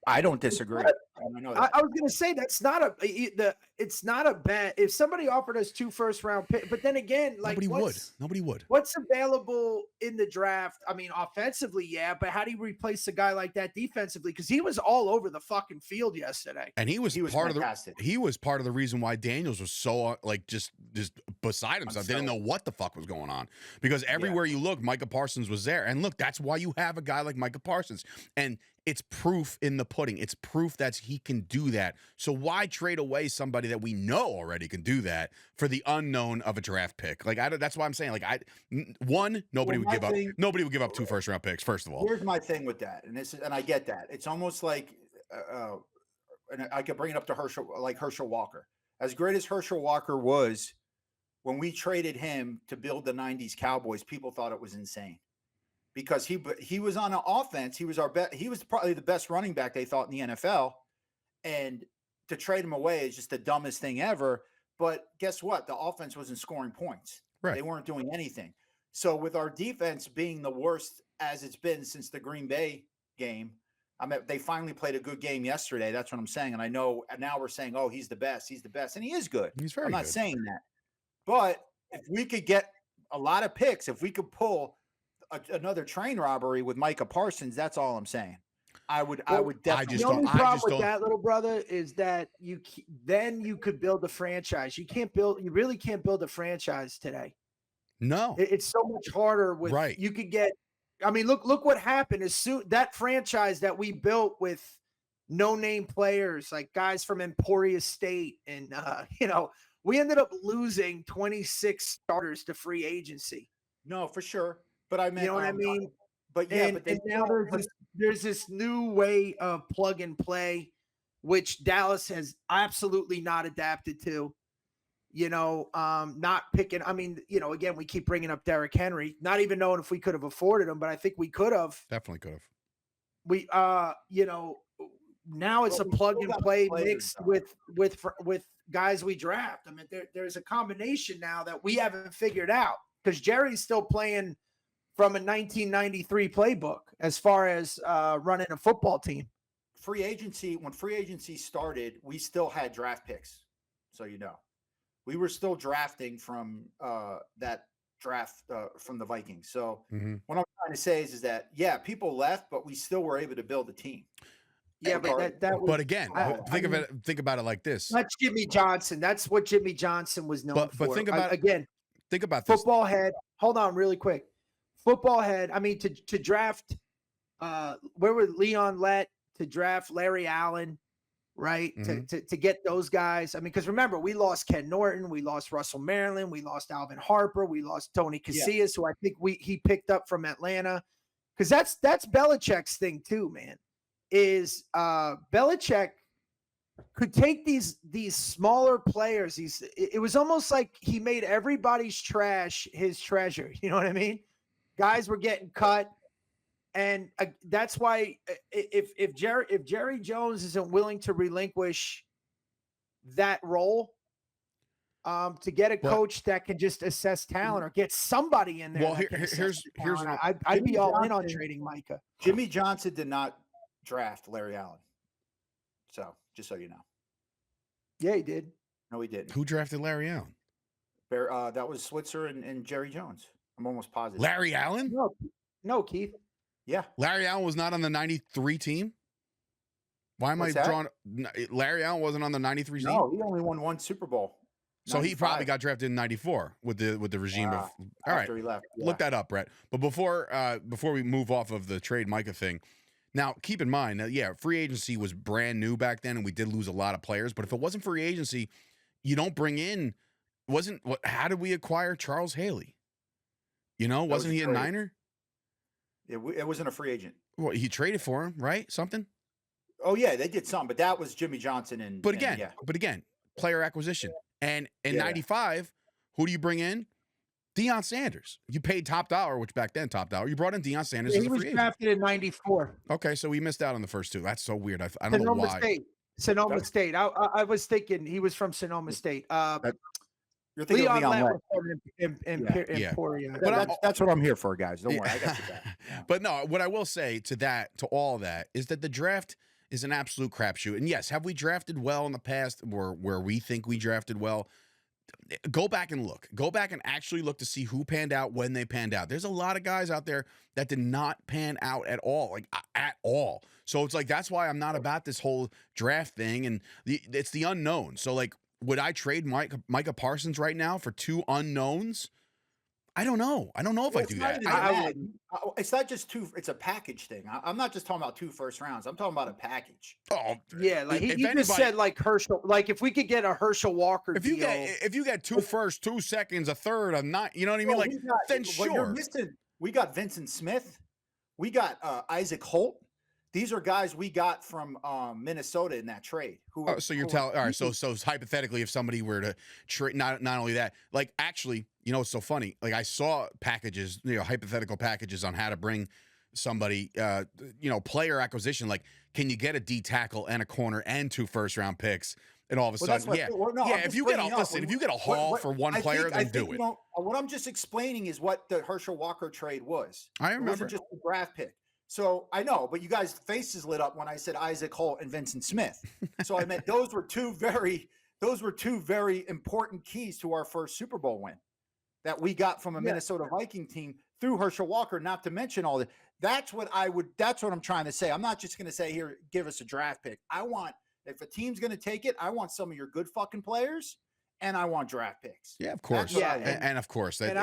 I don't disagree. and I know that. I was gonna say it's not a bad. If somebody offered us 2 first-round picks, but then again, like Nobody would. What's available in the draft? I mean, offensively, yeah, but how do you replace a guy like that defensively? Because he was all over the fucking field yesterday, and he was part fantastic. of the. He was part of the reason why Daniels was so like just beside himself. They didn't know what the fuck was going on because everywhere you look, Micah Parsons was there, and look, that's why you have a guy like Micah Parsons, and it's proof in the pudding. It's proof that he can do that. So why trade away somebody that we know already can do that for the unknown of a draft pick? Like that's why I'm saying like nobody would give up 2 first-round picks. First of all, here's my thing with that, and I get that. It's almost like, and I could bring it up to Herschel Walker. As great as Herschel Walker was, when we traded him to build the '90s Cowboys, people thought it was insane. Because he was on an offense, he was probably the best running back they thought in the NFL, and to trade him away is just the dumbest thing ever. But guess what? The offense wasn't scoring points. Right. They weren't doing anything. So with our defense being the worst as it's been since the Green Bay game, I mean, they finally played a good game yesterday. That's what I'm saying. And I know now we're saying, oh, he's the best, and he is good. He's very I'm not good. saying that, but if we could get a lot of picks, if we could pull another train robbery with Micah Parsons, that's all I'm saying. I would definitely. The only problem with that, little brother, is that you could build a franchise. You really can't build a franchise today. No, it's so much harder with You could get. I mean, look what happened. As soon that franchise that we built with no-name players like guys from Emporia State, and we ended up losing 26 starters to free agency. No, for sure. But I mean, you know what I mean? But yeah, and now there's this new way of plug and play, which Dallas has absolutely not adapted to. Not picking. I mean, again, we keep bringing up Derrick Henry, not even knowing if we could have afforded him, but I think we could have. Definitely could have. We, now it's a plug and play mixed with guys we draft. I mean, there's a combination now that we haven't figured out because Jerry's still playing from a 1993 playbook as far as running a football team. When free agency started, we still had draft picks. So, we were still drafting from that draft from the Vikings. So what I'm trying to say is that, yeah, people left, but we still were able to build a team. Yeah, but that was, but again, think about it like this. That's Jimmy Johnson. That's what Jimmy Johnson was known for. But think about Think about this. Football head. Hold on really quick. Football head. I mean, to draft where were Leon Lett, to draft Larry Allen, right? To get those guys. I mean, because remember, we lost Ken Norton, we lost Russell Maryland, we lost Alvin Harper, we lost Tony Casillas, who I think he picked up from Atlanta. Because that's Belichick's thing too, man. Is Belichick could take these smaller players. It was almost like he made everybody's trash his treasure. You know what I mean? Guys were getting cut, and that's why if Jerry Jones isn't willing to relinquish that role, to get a coach that can just assess talent or get somebody in there. Well, here's I'd be all in on trading Micah. Jimmy Johnson did not draft Larry Allen. So just so you know. Yeah, he did. No, he didn't. Who drafted Larry Allen? That was Switzer and Jerry Jones. I'm almost positive. Larry Allen? No, Keith. Yeah. Larry Allen was not on the 93 team? Why am I drawing? Larry Allen wasn't on the 93 team? No, he only won 1 Super Bowl. So 95. He probably got drafted in 94 with the regime of all right. He left. Yeah. Look that up, Brett. But before we move off of the trade Micah thing, now keep in mind that free agency was brand new back then, and we did lose a lot of players. But if it wasn't free agency, you don't bring in. How did we acquire Charles Haley? Wasn't he a Niner? It wasn't a free agent. Well, he traded for him, right? Something. Oh yeah, they did something, but that was Jimmy Johnson But again, player acquisition. And in 95, who do you bring in? Deion Sanders. You paid top dollar, which back then top dollar. You brought in Deion Sanders as a free agent. He was drafted in 94. Okay, so we missed out on the first 2. That's so weird. I don't know why. Sonoma State. I was thinking he was from Sonoma State. You're thinking Leon of Leon Lett. Emporia. But that's what I'm here for, guys. Don't worry. I got you back. But no, what I will say to all that is that the draft is an absolute crapshoot. And yes, have we drafted well in the past where we think we drafted well? Go back and look. Go back and actually look to see who panned out when they panned out. There's a lot of guys out there that did not pan out at all, like at all. So it's like that's why I'm not about this whole draft thing, and it's the unknown. So like, would I trade Micah Parsons right now for 2 unknowns? I don't know. I don't know if I do that. It's not just 2. It's a package thing. I'm not just talking about 2 first rounds. I'm talking about a package. Oh, yeah. Like he just said, like Herschel. Like if we could get a Herschel Walker if you get 2 firsts, 2 seconds, a third, a not, you know what I mean? Well, like then sure. You're missing, we got Vincent Smith. We got Isaac Holt. These are guys we got from Minnesota in that trade. So you're telling, all right. So hypothetically, if somebody were to trade, not only that, like actually, you know, it's so funny. Like I saw packages, hypothetical packages on how to bring somebody, player acquisition. Like, can you get a D tackle and a corner and 2 first-round picks? And all of a sudden, if you get a haul for one player, then do it. What I'm just explaining is what the Herschel Walker trade was. I remember. It wasn't just a draft pick. So I know, but you guys' faces lit up when I said Isaac Holt and Vincent Smith. So I meant those were two very important keys to our first Super Bowl win that we got from a Minnesota Viking team through Herschel Walker. Not to mention all that. That's what I'm trying to say. I'm not just going to say, here, give us a draft pick. If a team's going to take it, I want some of your good fucking players, and I want draft picks. Yeah, of course. And of course. And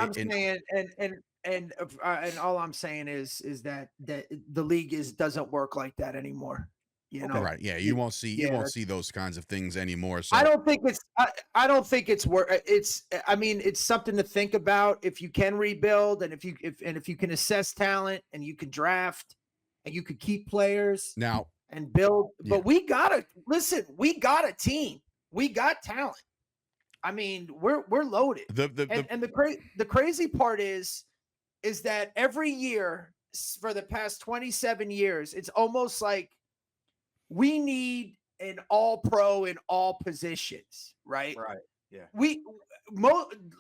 all I'm saying is that the league doesn't work like that anymore. You know, right? Yeah, you won't see those kinds of things anymore. So I don't think it's it's something to think about if you can rebuild and if you can assess talent and you can draft and you could keep players now and build. But we got a team. We got talent. I mean, we're loaded. The crazy part is that every year for the past 27 years, it's almost like we need an all-pro in all positions, right? Right. Yeah.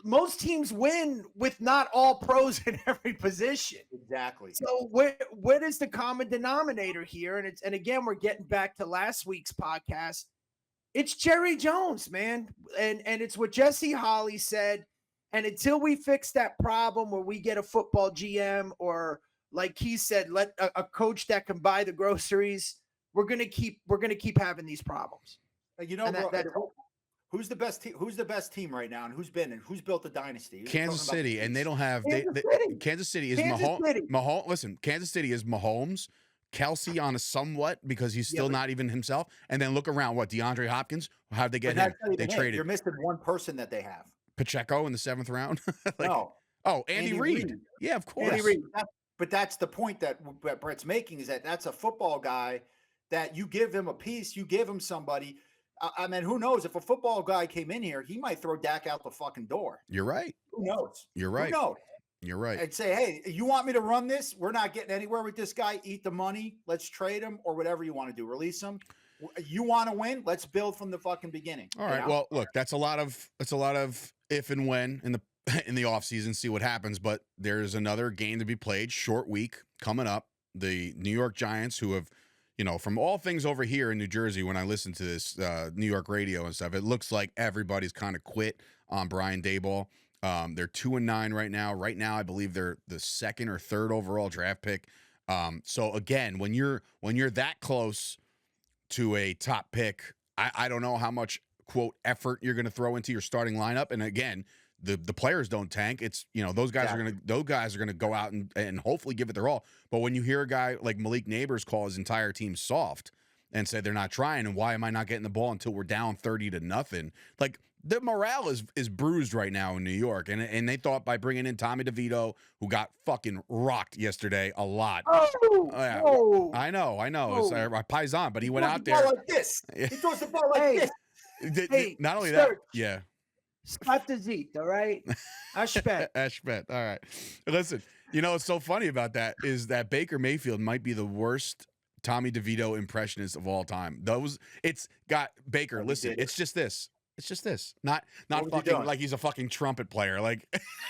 Most teams win with not all pros in every position. Exactly. So what is the common denominator here? And again, we're getting back to last week's podcast. It's Jerry Jones, man. And it's what Jesse Holley said. And until we fix that problem where we get a football GM or, like he said, let a coach that can buy the groceries, we're gonna keep having these problems. You know, who's the best team? Who's the best team right now, and who's built the dynasty? Kansas City, and they don't have Kansas City is Mahomes. Listen, Kansas City is Mahomes, Kelsey on a somewhat because he's still not even himself, and then look around. What DeAndre Hopkins? How'd they get him? They traded. You're missing one person that they have. Pacheco in the 7th round. No. Oh, Andy Reid. Yeah, of course. Andy Reid. But that's the point that Bret's making is that's a football guy that you give him a piece, you give him somebody. I mean, who knows? If a football guy came in here, he might throw Dak out the fucking door. You're right. Who knows? You're right. Who knows? You're right. And say, hey, you want me to run this? We're not getting anywhere with this guy. Eat the money. Let's trade him or whatever you want to do. Release him. You want to win? Let's build from the fucking beginning. All right. Well, look, that's a lot of if and when in the offseason, see what happens. But there's another game to be played, short week coming up. The New York Giants, who have, from all things over here in New Jersey, when I listen to this New York radio and stuff, it looks like everybody's kind of quit on Brian Daboll. They're 2-9 right now. Right now, I believe they're the 2nd or 3rd overall draft pick. So again, when you're that close to a top pick, I don't know how much quote effort you're going to throw into your starting lineup. And again, the players don't tank. It's those guys are gonna go out and hopefully give it their all. But when you hear a guy like Malik Neighbors call his entire team soft and say they're not trying, and why am I not getting the ball until we're down 30-0? Like the morale is bruised right now in New York, and they thought by bringing in Tommy DeVito, who got fucking rocked yesterday a lot. Oh, I know. It's a Paisan, but he went out there like this. He throws the ball like this. Not only that, yeah. Spot the Zeke, all right? Ashbet. All right. Listen, what's so funny about that is that Baker Mayfield might be the worst Tommy DeVito impressionist of all time. It's got Baker. Listen, it's just this. It's just this. Not fucking like he's a fucking trumpet player. Like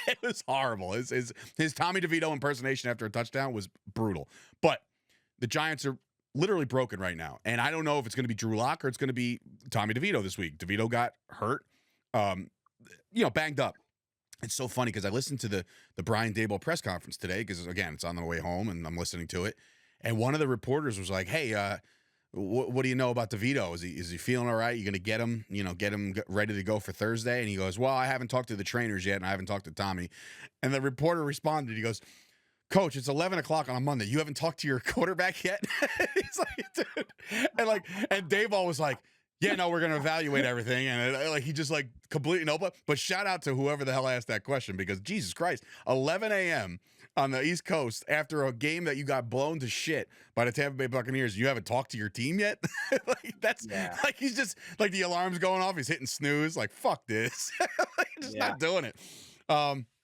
it was horrible. His Tommy DeVito impersonation after a touchdown was brutal. But the Giants are literally broken right now. And I don't know if it's going to be Drew Lock or it's going to be Tommy DeVito this week. DeVito got hurt, banged up. It's so funny because I listened to the Brian Daboll press conference today because, again, it's on the way home and I'm listening to it. And one of the reporters was like, hey, what do you know about DeVito? Is he feeling all right? You going to get him, ready to go for Thursday? And he goes, well, I haven't talked to the trainers yet and I haven't talked to Tommy. And the reporter responded, he goes, Coach, it's 11 o'clock on a Monday. You haven't talked to your quarterback yet? He's like, dude. And Daboll was like, yeah, no, we're going to evaluate everything. And he just completely no, but shout out to whoever the hell asked that question because Jesus Christ, 11 a.m. on the East Coast after a game that you got blown to shit by the Tampa Bay Buccaneers, you haven't talked to your team yet? He's just the alarm's going off. He's hitting snooze. Like, fuck this. Not doing it.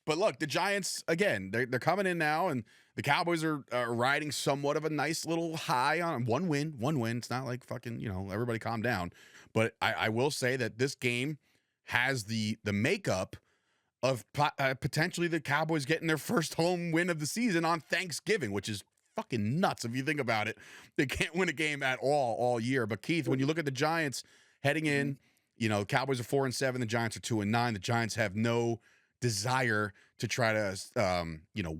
But look, the Giants, again, they're coming in now, and the Cowboys are riding somewhat of a nice little high on one win. It's not like fucking, everybody calm down. But I will say that this game has the makeup of potentially the Cowboys getting their first home win of the season on Thanksgiving, which is fucking nuts if you think about it. They can't win a game at all year. But Keith, when you look at the Giants heading in, Cowboys are 4-7, the Giants are 2-9. The Giants have no desire to try to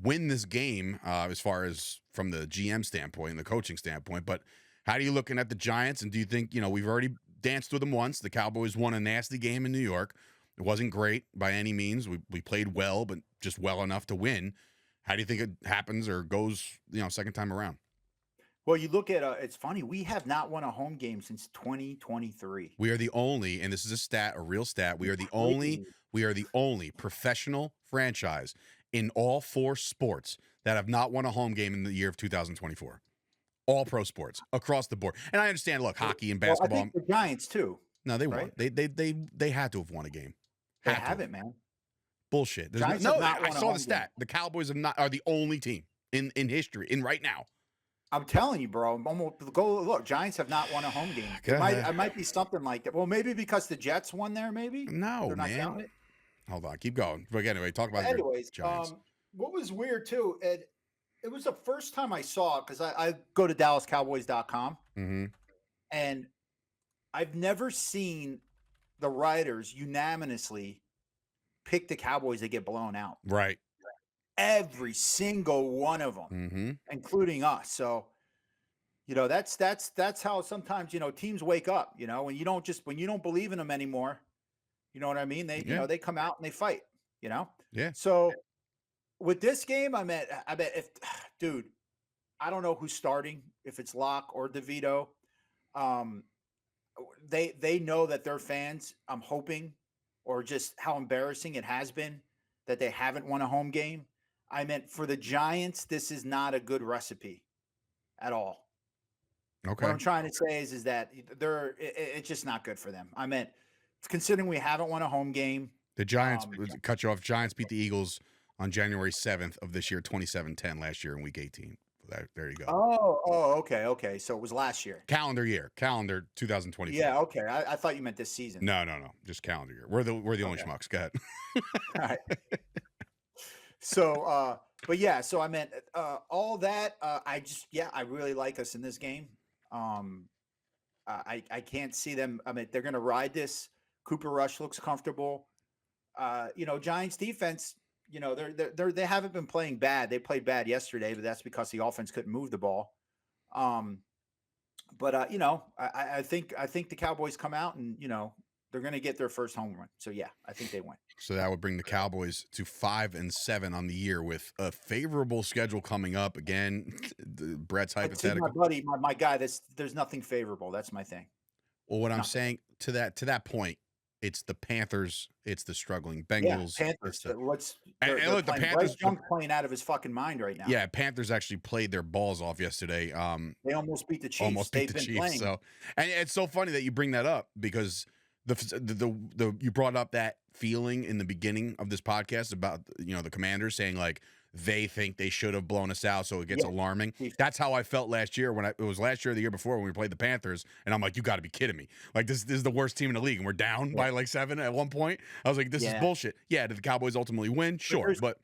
win this game as far as from the GM standpoint and the coaching standpoint. But how are you looking at the Giants? And do you think, we've already danced with them once. The Cowboys won a nasty game in New York. It wasn't great by any means. We played well, but just well enough to win. How do you think it happens or goes, second time around? Well, you look at it's funny. We have not won a home game since 2023. We are the only, and this is a real stat. We are the only professional franchise in all 4 sports that have not won a home game in the year of 2024. All pro sports across the board. And I understand, look, hockey and basketball. I think the Giants too. No, they right? won. They had to have won a game. They haven't, man. Bullshit. I saw the stat. The Cowboys are the only team in history right now. I'm telling you, bro. Go look. Giants have not won a home game. It might be something like that. Well, maybe because the Jets won there. Maybe no, man. Hold on, keep going. But anyway, talk about Giants. What was weird too, Ed? It was the first time I saw it because I go to DallasCowboys.com, and I've never seen the writers unanimously pick the Cowboys to get blown out. Right. Every single one of them, including us. So, that's how sometimes, teams wake up, when you don't believe in them anymore, you know what I mean? They come out and they fight, Yeah. So with this game, I bet dude, I don't know who's starting, if it's Locke or DeVito. They know that their fans, I'm hoping, or just how embarrassing it has been that they haven't won a home game. I meant for the Giants, this is not a good recipe at all. Okay. What I'm trying to say is that it's just not good for them. I meant considering we haven't won a home game. The Giants, cut you off, Giants beat the Eagles on January 7th of this year, 27-10 last year in week 18. There you go. Okay. So it was last year. Calendar 2024. Yeah, okay. I thought you meant this season. No. Just calendar year. We're the only schmucks. Go ahead. All right. So, but yeah, so I meant all that. I really like us in this game. I can't see them. I mean, they're going to ride this. Cooper Rush looks comfortable. Giants defense, they haven't been playing bad. They played bad yesterday, but that's because the offense couldn't move the ball. I think the Cowboys come out and, they're going to get their first home run. So yeah, I think they win. So that would bring the Cowboys to 5-7 on the year with a favorable schedule coming up. Again, Bret's hypothetical. My buddy, my guy, there's nothing favorable. That's my thing. Well, what I'm saying to that point, it's the Panthers, it's the struggling Bengals. Yeah, Panthers. The Panthers playing out of his fucking mind right now. Yeah, Panthers actually played their balls off yesterday. They almost beat the Chiefs. They've been playing. So, and it's so funny that you bring that up because you brought up that feeling in the beginning of this podcast about the Commanders saying like they think they should have blown us out, so it gets alarming. That's how I felt last year it was last year or the year before when we played the Panthers, and I'm like, you got to be kidding me! Like this is the worst team in the league, and we're down by like 7 at one point. I was like, this is bullshit. Yeah, did the Cowboys ultimately win? Sure, but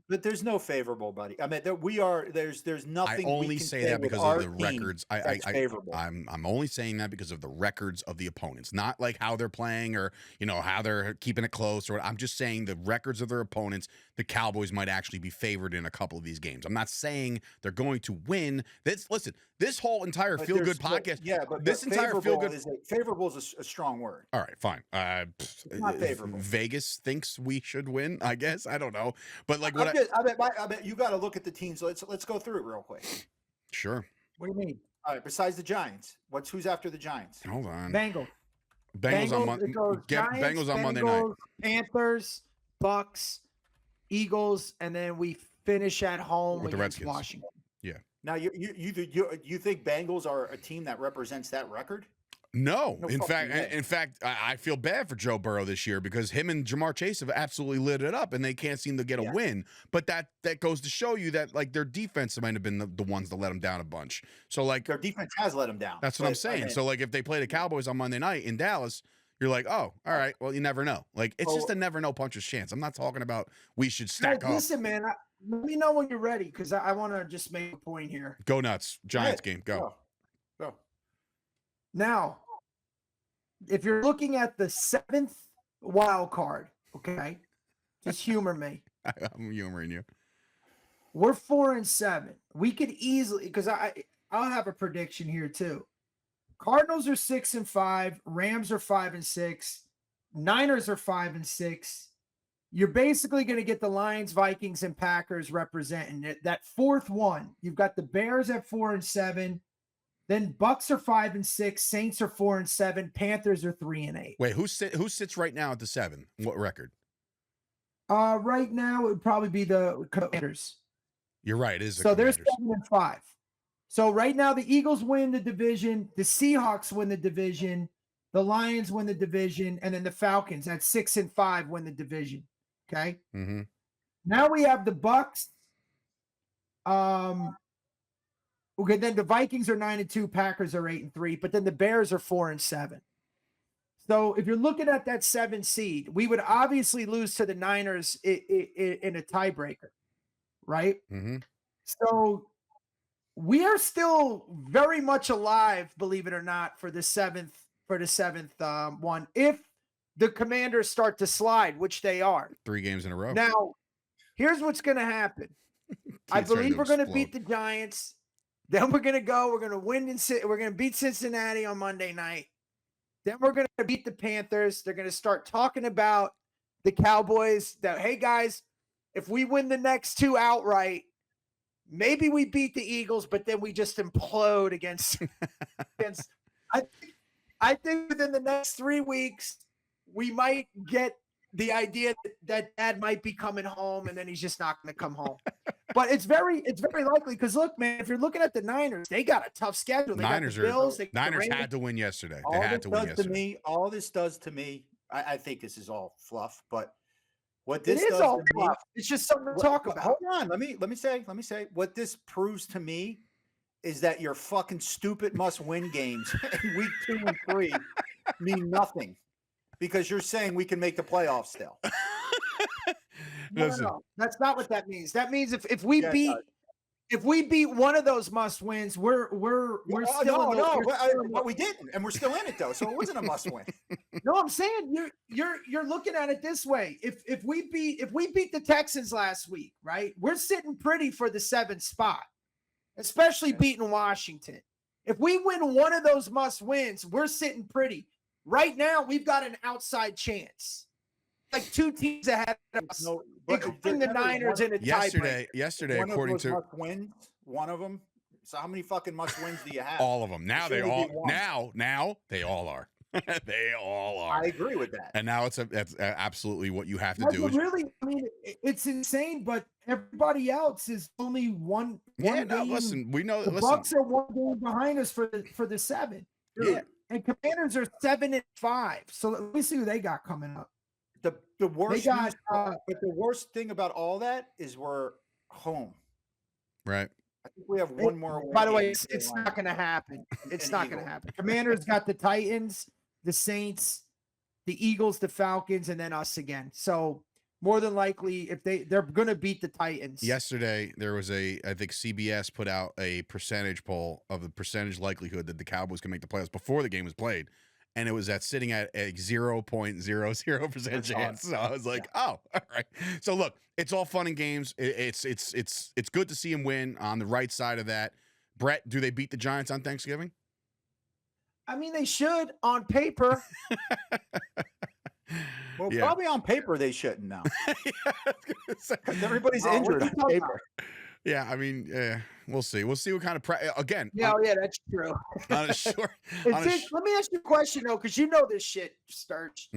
But there's no favorable, buddy. I mean, there's I nothing. only we can say that with because our of the team records. that's favorable. I'm only saying that because of the records of the opponents, not like how they're playing or how they're keeping it close. Or I'm just saying the records of their opponents. The Cowboys might actually be favored in a couple of these games. I'm not saying they're going to win. This whole entire feel good podcast. But this entire feel good favorable is a strong word. All right, fine. It's not favorable. Vegas thinks we should win. I guess I don't know, but like I bet you got to look at the teams. Let's go through it real quick. Sure. What do you mean? All right. Besides the Giants, who's after the Giants? Hold on. Bengals. Bengals on Monday. Bengals on Monday night. Panthers, Bucks, Eagles, and then we finish at home With the against Redskins. Washington. Yeah. Now you think Bengals are a team that represents that record? No, No in fucking fact, way. I feel bad for Joe Burrow this year because him and Jamar Chase have absolutely lit it up, and they can't seem to get a win. But that goes to show you that like their defense might have been the ones that let them down a bunch. So like Their defense has let them down. that's what I'm saying. I mean, So like if they play the Cowboys on Monday night in Dallas, you're like, oh, all right. Well, you never know. Like it's just a never know puncher's chance. I'm not talking about we should stack Hey, up. listen, man. Let me know when you're ready because I want to just make a point here. Go nuts, Giants game. Go. Go. Now, if you're looking at the 7th wild card, okay, just humor me. I'm humoring you. We're 4-7. We could easily, because I'll have a prediction here too. Cardinals are 6-5. Rams are 5-6. Niners are 5-6. You're basically going to get the Lions, Vikings, and Packers representing it. That fourth one, you've got the Bears at 4-7. Then Bucks are 5-6. Saints are 4-7. Panthers are 3-8. Wait, who sits right now at the 7? What record? Right now it would probably be the Commanders. You're right. It is the So they're Commanders. 7-5. So right now the Eagles win the division, the Seahawks win the division, the Lions win the division, and then the Falcons at 6-5 win the division. Okay. Mm-hmm. Now we have the Bucks. Okay, then the Vikings are 9-2, Packers are 8-3, but then the Bears are 4-7. So if you're looking at that 7 seed, we would obviously lose to the Niners in a tiebreaker, right? Mm-hmm. So we are still very much alive, believe it or not, for the seventh one. If the Commanders start to slide, which they are 3 games in a row. now, here's what's going to happen. I believe we're going to beat the Giants. Then we're going to go. We're going to win we're going to beat Cincinnati on Monday night. Then we're going to beat the Panthers. They're going to start talking about the Cowboys. That hey guys, if we win the next 2 outright, maybe we beat the Eagles, but then we just implode against. I think within the next 3 weeks, we might get the idea that Dad might be coming home, and then he's just not going to come home. But it's very likely because look, man, if you're looking at the Niners, they got a tough schedule. They Niners got the Bills. Niners had to win yesterday. They All had this to win does yesterday. all this does to me, I think this is all fluff, but what It this is does all to me, fluff. It's just something to talk about. Hold on, let me say what this proves to me is that your fucking stupid must-win games in week 2 and 3 mean nothing because you're saying we can make the playoffs still. Listen, No. That's not what that means. That means if we beat one of those must wins, we're still but we didn't, and we're still in it though. So it wasn't a must win. No, I'm saying you're looking at it this way. If we beat the Texans last week, right? We're sitting pretty for the 7th spot, especially beating Washington. If we win one of those must wins, we're sitting pretty. Right now, we've got an outside chance. Like 2 teams ahead of us, including the Niners in a tiebreaker. Yesterday, One according of those to must wins, one of them. So how many fucking must wins do you have? all of them, now Should they we all be one? now they all are. They all are. I agree with that. And now that's absolutely what you have to do. But really, I mean, it's insane. But everybody else is only one No, game. listen, we know. The Listen, Bucks are 1 game behind us for the 7. Yeah. And Commanders are 7-5. So let me see who they got coming up. The worst, They got, news- but the worst thing about all that is we're home. right? I think we have one more. away By the way, game it's to the not Lions. going to happen. It's And not going to Eagles. happen. Commanders got the Titans, the Saints, the Eagles, the Falcons, and then us again. So more than likely, if they're going to beat the Titans. Yesterday, there was I think CBS put out a percentage poll of the percentage likelihood that the Cowboys can make the playoffs before the game was played. And it was sitting at a 0.00% chance. So I was like, oh, all right. So look, it's all fun and games. It's good to see him win on the right side of that. Bret, do they beat the Giants on Thanksgiving? I mean, they should on paper. Well, Yeah. probably on paper they shouldn't now. Yeah, I was gonna say. Everybody's injured on paper. Yeah, I mean, we'll see. We'll see what kind of again. Yeah, yeah, that's true. On a short. Let me ask you a question though, because you know this shit, Sturch.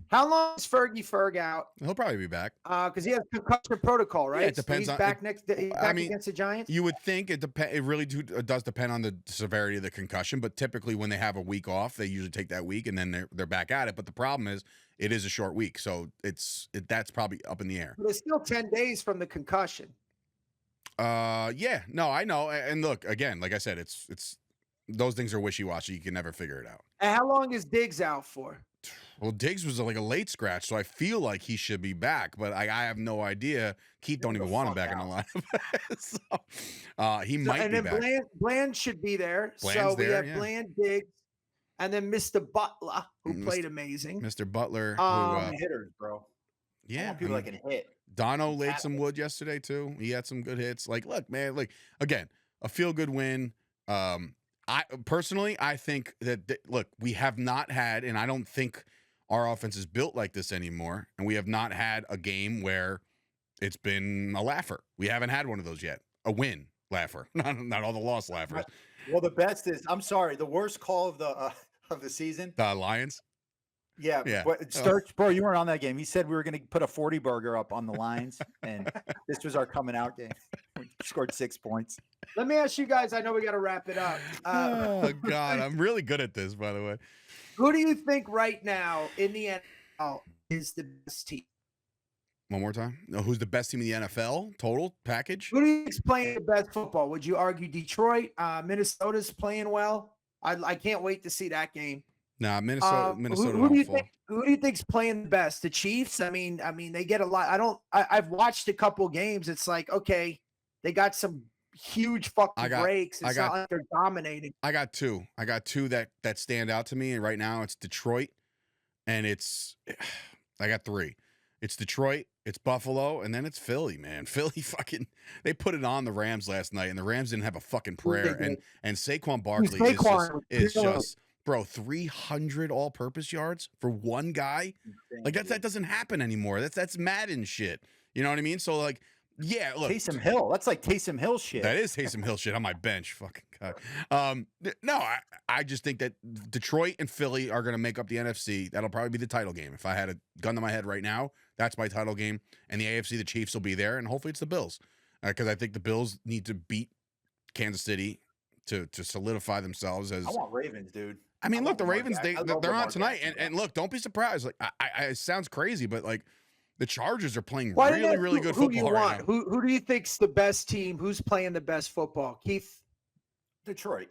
How long is Ferg out? He'll probably be back. Because he has concussion protocol, right? Yeah, it depends so he's back against the Giants. You would think it depend. It really does depend on the severity of the concussion. But typically, when they have a week off, they usually take that week and then they're back at it. But the problem is, it is a short week, so that's probably up in the air. But it's still 10 days from the concussion. Yeah, no, I know. And look, again, like I said, it's those things are wishy-washy. You can never figure it out. And how long is Diggs out for? Well, Diggs was like a late scratch, so I feel like he should be back, but I have no idea. Keith don't even want him back in the lineup. So, he might be back. Bland should be there. Bland's we there, have Bland, Diggs, and then Mr. Butler, who played amazing. Mr. Butler, hitters, bro. Yeah, people that can hit. Dono laid some wood yesterday too. He had some good hits. Like, look, man, like again, a feel-good win. I personally, I think that look, we have not had, and I don't think our offense is built like this anymore. And we have not had a game where it's been a laugher. We haven't had one of those yet. A win laugher, not all the loss laughers. Well, the best is, I'm sorry, the worst call of the season. The Lions. Yeah. But Sturch, bro, you weren't on that game. He said we were going to put a 40 burger up on the Lions, and this was our coming out game. We scored 6 points. Let me ask you guys. I know we got to wrap it up. Oh God, I'm really good at this, by the way. Who do you think right now in the NFL is the best team? One more time. No, who's the best team in the NFL? Total package? Who do you think's playing the best football? Would you argue Detroit? Minnesota's playing well. I can't wait to see that game. Nah, Minnesota. Who do you think's playing the best? The Chiefs? I mean, they get a lot. I've watched a couple games. It's like, okay, they got some huge fucking breaks. It's not like they're dominating. I got two that stand out to me, and right now it's Detroit, and I got three. It's Detroit, it's Buffalo, and then it's Philly, man. Philly they put it on the Rams last night, and the Rams didn't have a fucking prayer. And Saquon Barkley is just bro, 300 all-purpose yards for one guy. Like that doesn't happen anymore. That's Madden shit. You know what I mean? So like, yeah, look, Taysom Hill. That's like Taysom Hill shit. That is Taysom Hill shit on my bench. Fucking God. No, I just think that Detroit and Philly are going to make up the NFC. That'll probably be the title game. If I had a gun to my head right now, that's my title game. And the AFC, the Chiefs will be there, and hopefully it's the Bills, because I think the Bills need to beat Kansas City to solidify themselves as. I want Ravens, dude. I mean, look, the Ravens, they're on tonight, and look, don't be surprised. Like, it sounds crazy, but like, the Chargers are playing really good football right now. Who do you think's the best team? Who's playing the best football? Keith? Detroit,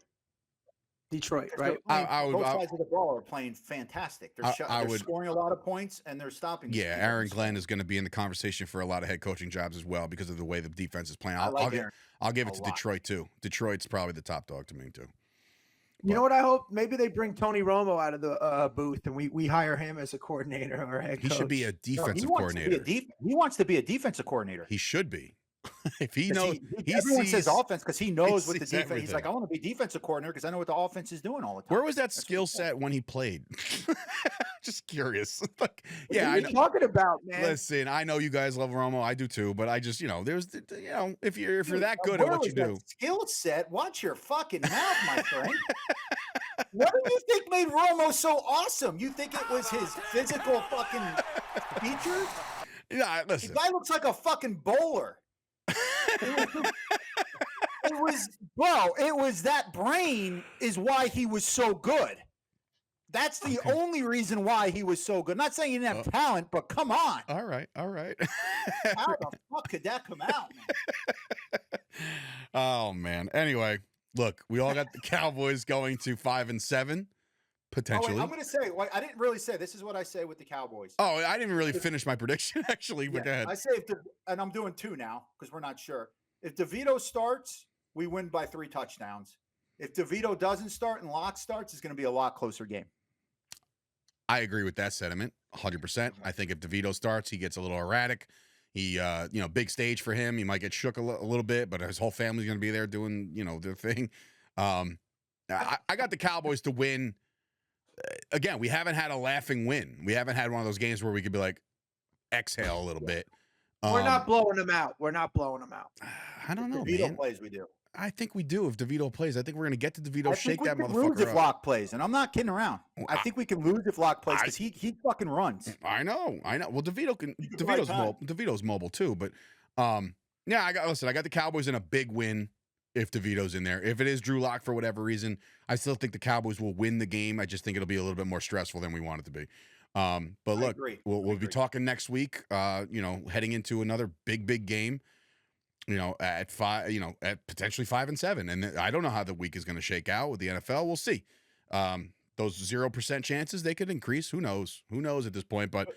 right? Both sides of the ball are playing fantastic. They're scoring a lot of points, and they're stopping. Yeah, Aaron Glenn is going to be in the conversation for a lot of head coaching jobs as well because of the way the defense is playing. I'll give it to Detroit too. Detroit's probably the top dog to me too. You know what I hope? Maybe they bring Tony Romo out of the booth and we hire him as a coordinator or head coach. He should be a defensive coordinator. He wants to be a defensive coordinator. He should be. If he knows, everyone says offense because he knows what the defense. Everything. He's like, I want to be defensive coordinator because I know what the offense is doing all the time. Where was that skill set when he played? Just curious. Like, yeah, what are you talking about, man? Listen, I know you guys love Romo. I do too. But I just, there's, if you're that good at what you do, skill set. Watch your fucking mouth, my friend. What do you think made Romo so awesome? You think it was his physical fucking features? Yeah, listen. The guy looks like a fucking bowler. It was that brain is why he was so good. That's the only reason why he was so good. Not saying he didn't have talent, but come on. All right. How the fuck could that come out, man? Oh man. Anyway, look, we all got the Cowboys going to 5-7. Potentially. I'm going to say, I didn't really say, this is what I say with the Cowboys. Oh, I didn't even really finish my prediction, actually, but go ahead. I say, and I'm doing 2 now because we're not sure. If DeVito starts, we win by 3 touchdowns. If DeVito doesn't start and Locke starts, it's going to be a lot closer game. I agree with that sentiment, 100%. I think if DeVito starts, he gets a little erratic. He, big stage for him. He might get shook a little bit, but his whole family's going to be there doing, their thing. I got the Cowboys to win. Again, we haven't had a laughing win. We haven't had one of those games where we could be like, exhale a little bit. We're not blowing them out. I don't know, DeVito man. plays, we do. I think we do if DeVito plays. I think we're going to get to DeVito, shake that lose motherfucker if up. Locke plays, and I'm not kidding around. I think we can lose if Locke plays because he fucking runs. I know. Well, DeVito's mobile too, but I got the Cowboys in a big win if DeVito's in there. If it is Drew Lock for whatever reason, I still think the Cowboys will win the game. I just think it'll be a little bit more stressful than we want it to be. But look, we'll be talking next week. Heading into another big game. At potentially 5-7, and I don't know how the week is going to shake out with the NFL. We'll see. Those 0% chances they could increase. Who knows? Who knows at this point? But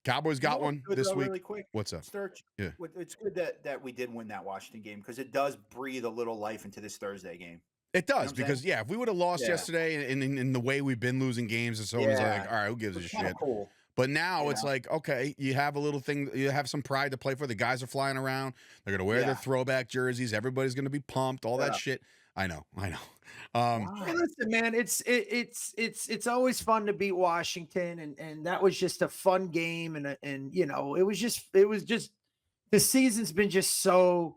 Cowboys got one this week. Really quick. What's up? Sturch, yeah, it's good that we did win that Washington game because it does breathe a little life into this Thursday game. It does because if we would have lost yesterday in the way we've been losing games, it's always like, all right, who gives a shit? Cool. But now it's like, okay, you have a little thing, you have some pride to play for. The guys are flying around. They're going to wear their throwback jerseys. Everybody's going to be pumped, all that shit. I know. Hey, listen, man, it's always fun to beat Washington, and that was just a fun game, and it was just the season's been just so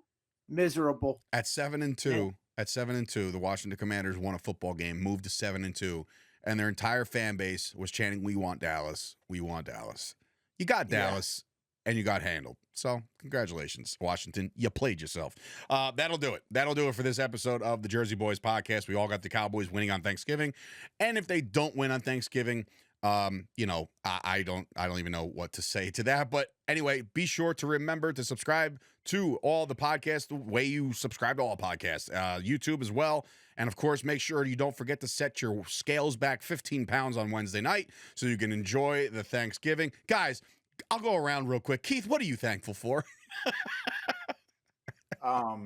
miserable. At 7-2, the Washington Commanders won a football game, moved to 7-2. And their entire fan base was chanting, "We want Dallas. We want Dallas." You got Dallas, and you got handled. So, congratulations, Washington. You played yourself. That'll do it. That'll do it for this episode of the Jersey Boyz Podcast. We all got the Cowboys winning on Thanksgiving, and if they don't win on Thanksgiving, I don't even know what to say to that. But anyway, be sure to remember to subscribe to all the podcasts the way you subscribe to all podcasts, YouTube as well. And of course, make sure you don't forget to set your scales back 15 pounds on Wednesday night so you can enjoy the Thanksgiving. Guys, I'll go around real quick. Keith, what are you thankful for? All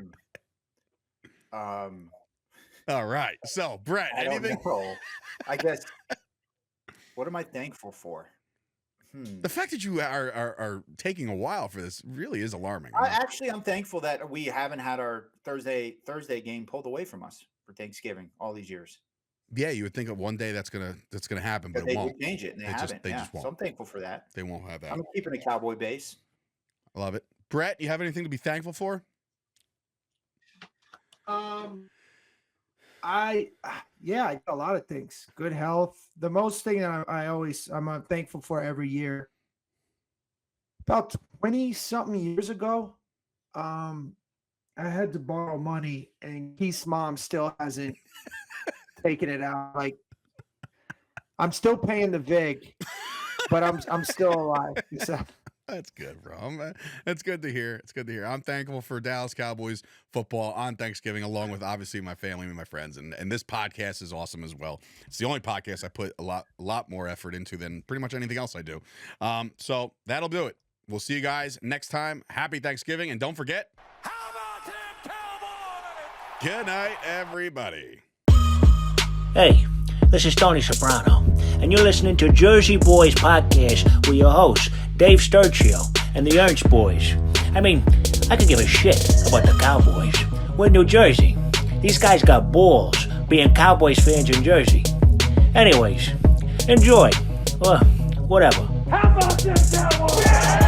right. So, Bret, anything? I guess. What am I thankful for? The fact that you are taking a while for this really is alarming. I'm thankful that we haven't had our Thursday game pulled away from us for Thanksgiving all these years. Yeah, you would think of one day that's gonna happen, but it won't. They change it, and they haven't. They just won't. So I'm thankful for that. They won't have that. I'm keeping a Cowboy base. I love it. Bret, you have anything to be thankful for? I got a lot of things. Good health. The most thing that I'm thankful for every year. About 20-something years ago, I had to borrow money, and Keith's mom still hasn't taken it out. Like, I'm still paying the VIG, but I'm still alive. So. That's good, bro. That's good to hear. It's good to hear. I'm thankful for Dallas Cowboys football on Thanksgiving, along with obviously my family and my friends. And this podcast is awesome as well. It's the only podcast I put a lot more effort into than pretty much anything else I do. So that'll do it. We'll see you guys next time. Happy Thanksgiving, and don't forget. How about them Cowboys? Good night, everybody. Hey, this is Tony Soprano, and you're listening to Jersey Boyz Podcast with your hosts, Dave Sturchio and the Ernst boys. I mean, I could give a shit about the Cowboys. We're in New Jersey. These guys got balls being Cowboys fans in Jersey. Anyways, enjoy. Or whatever. How about them Cowboys?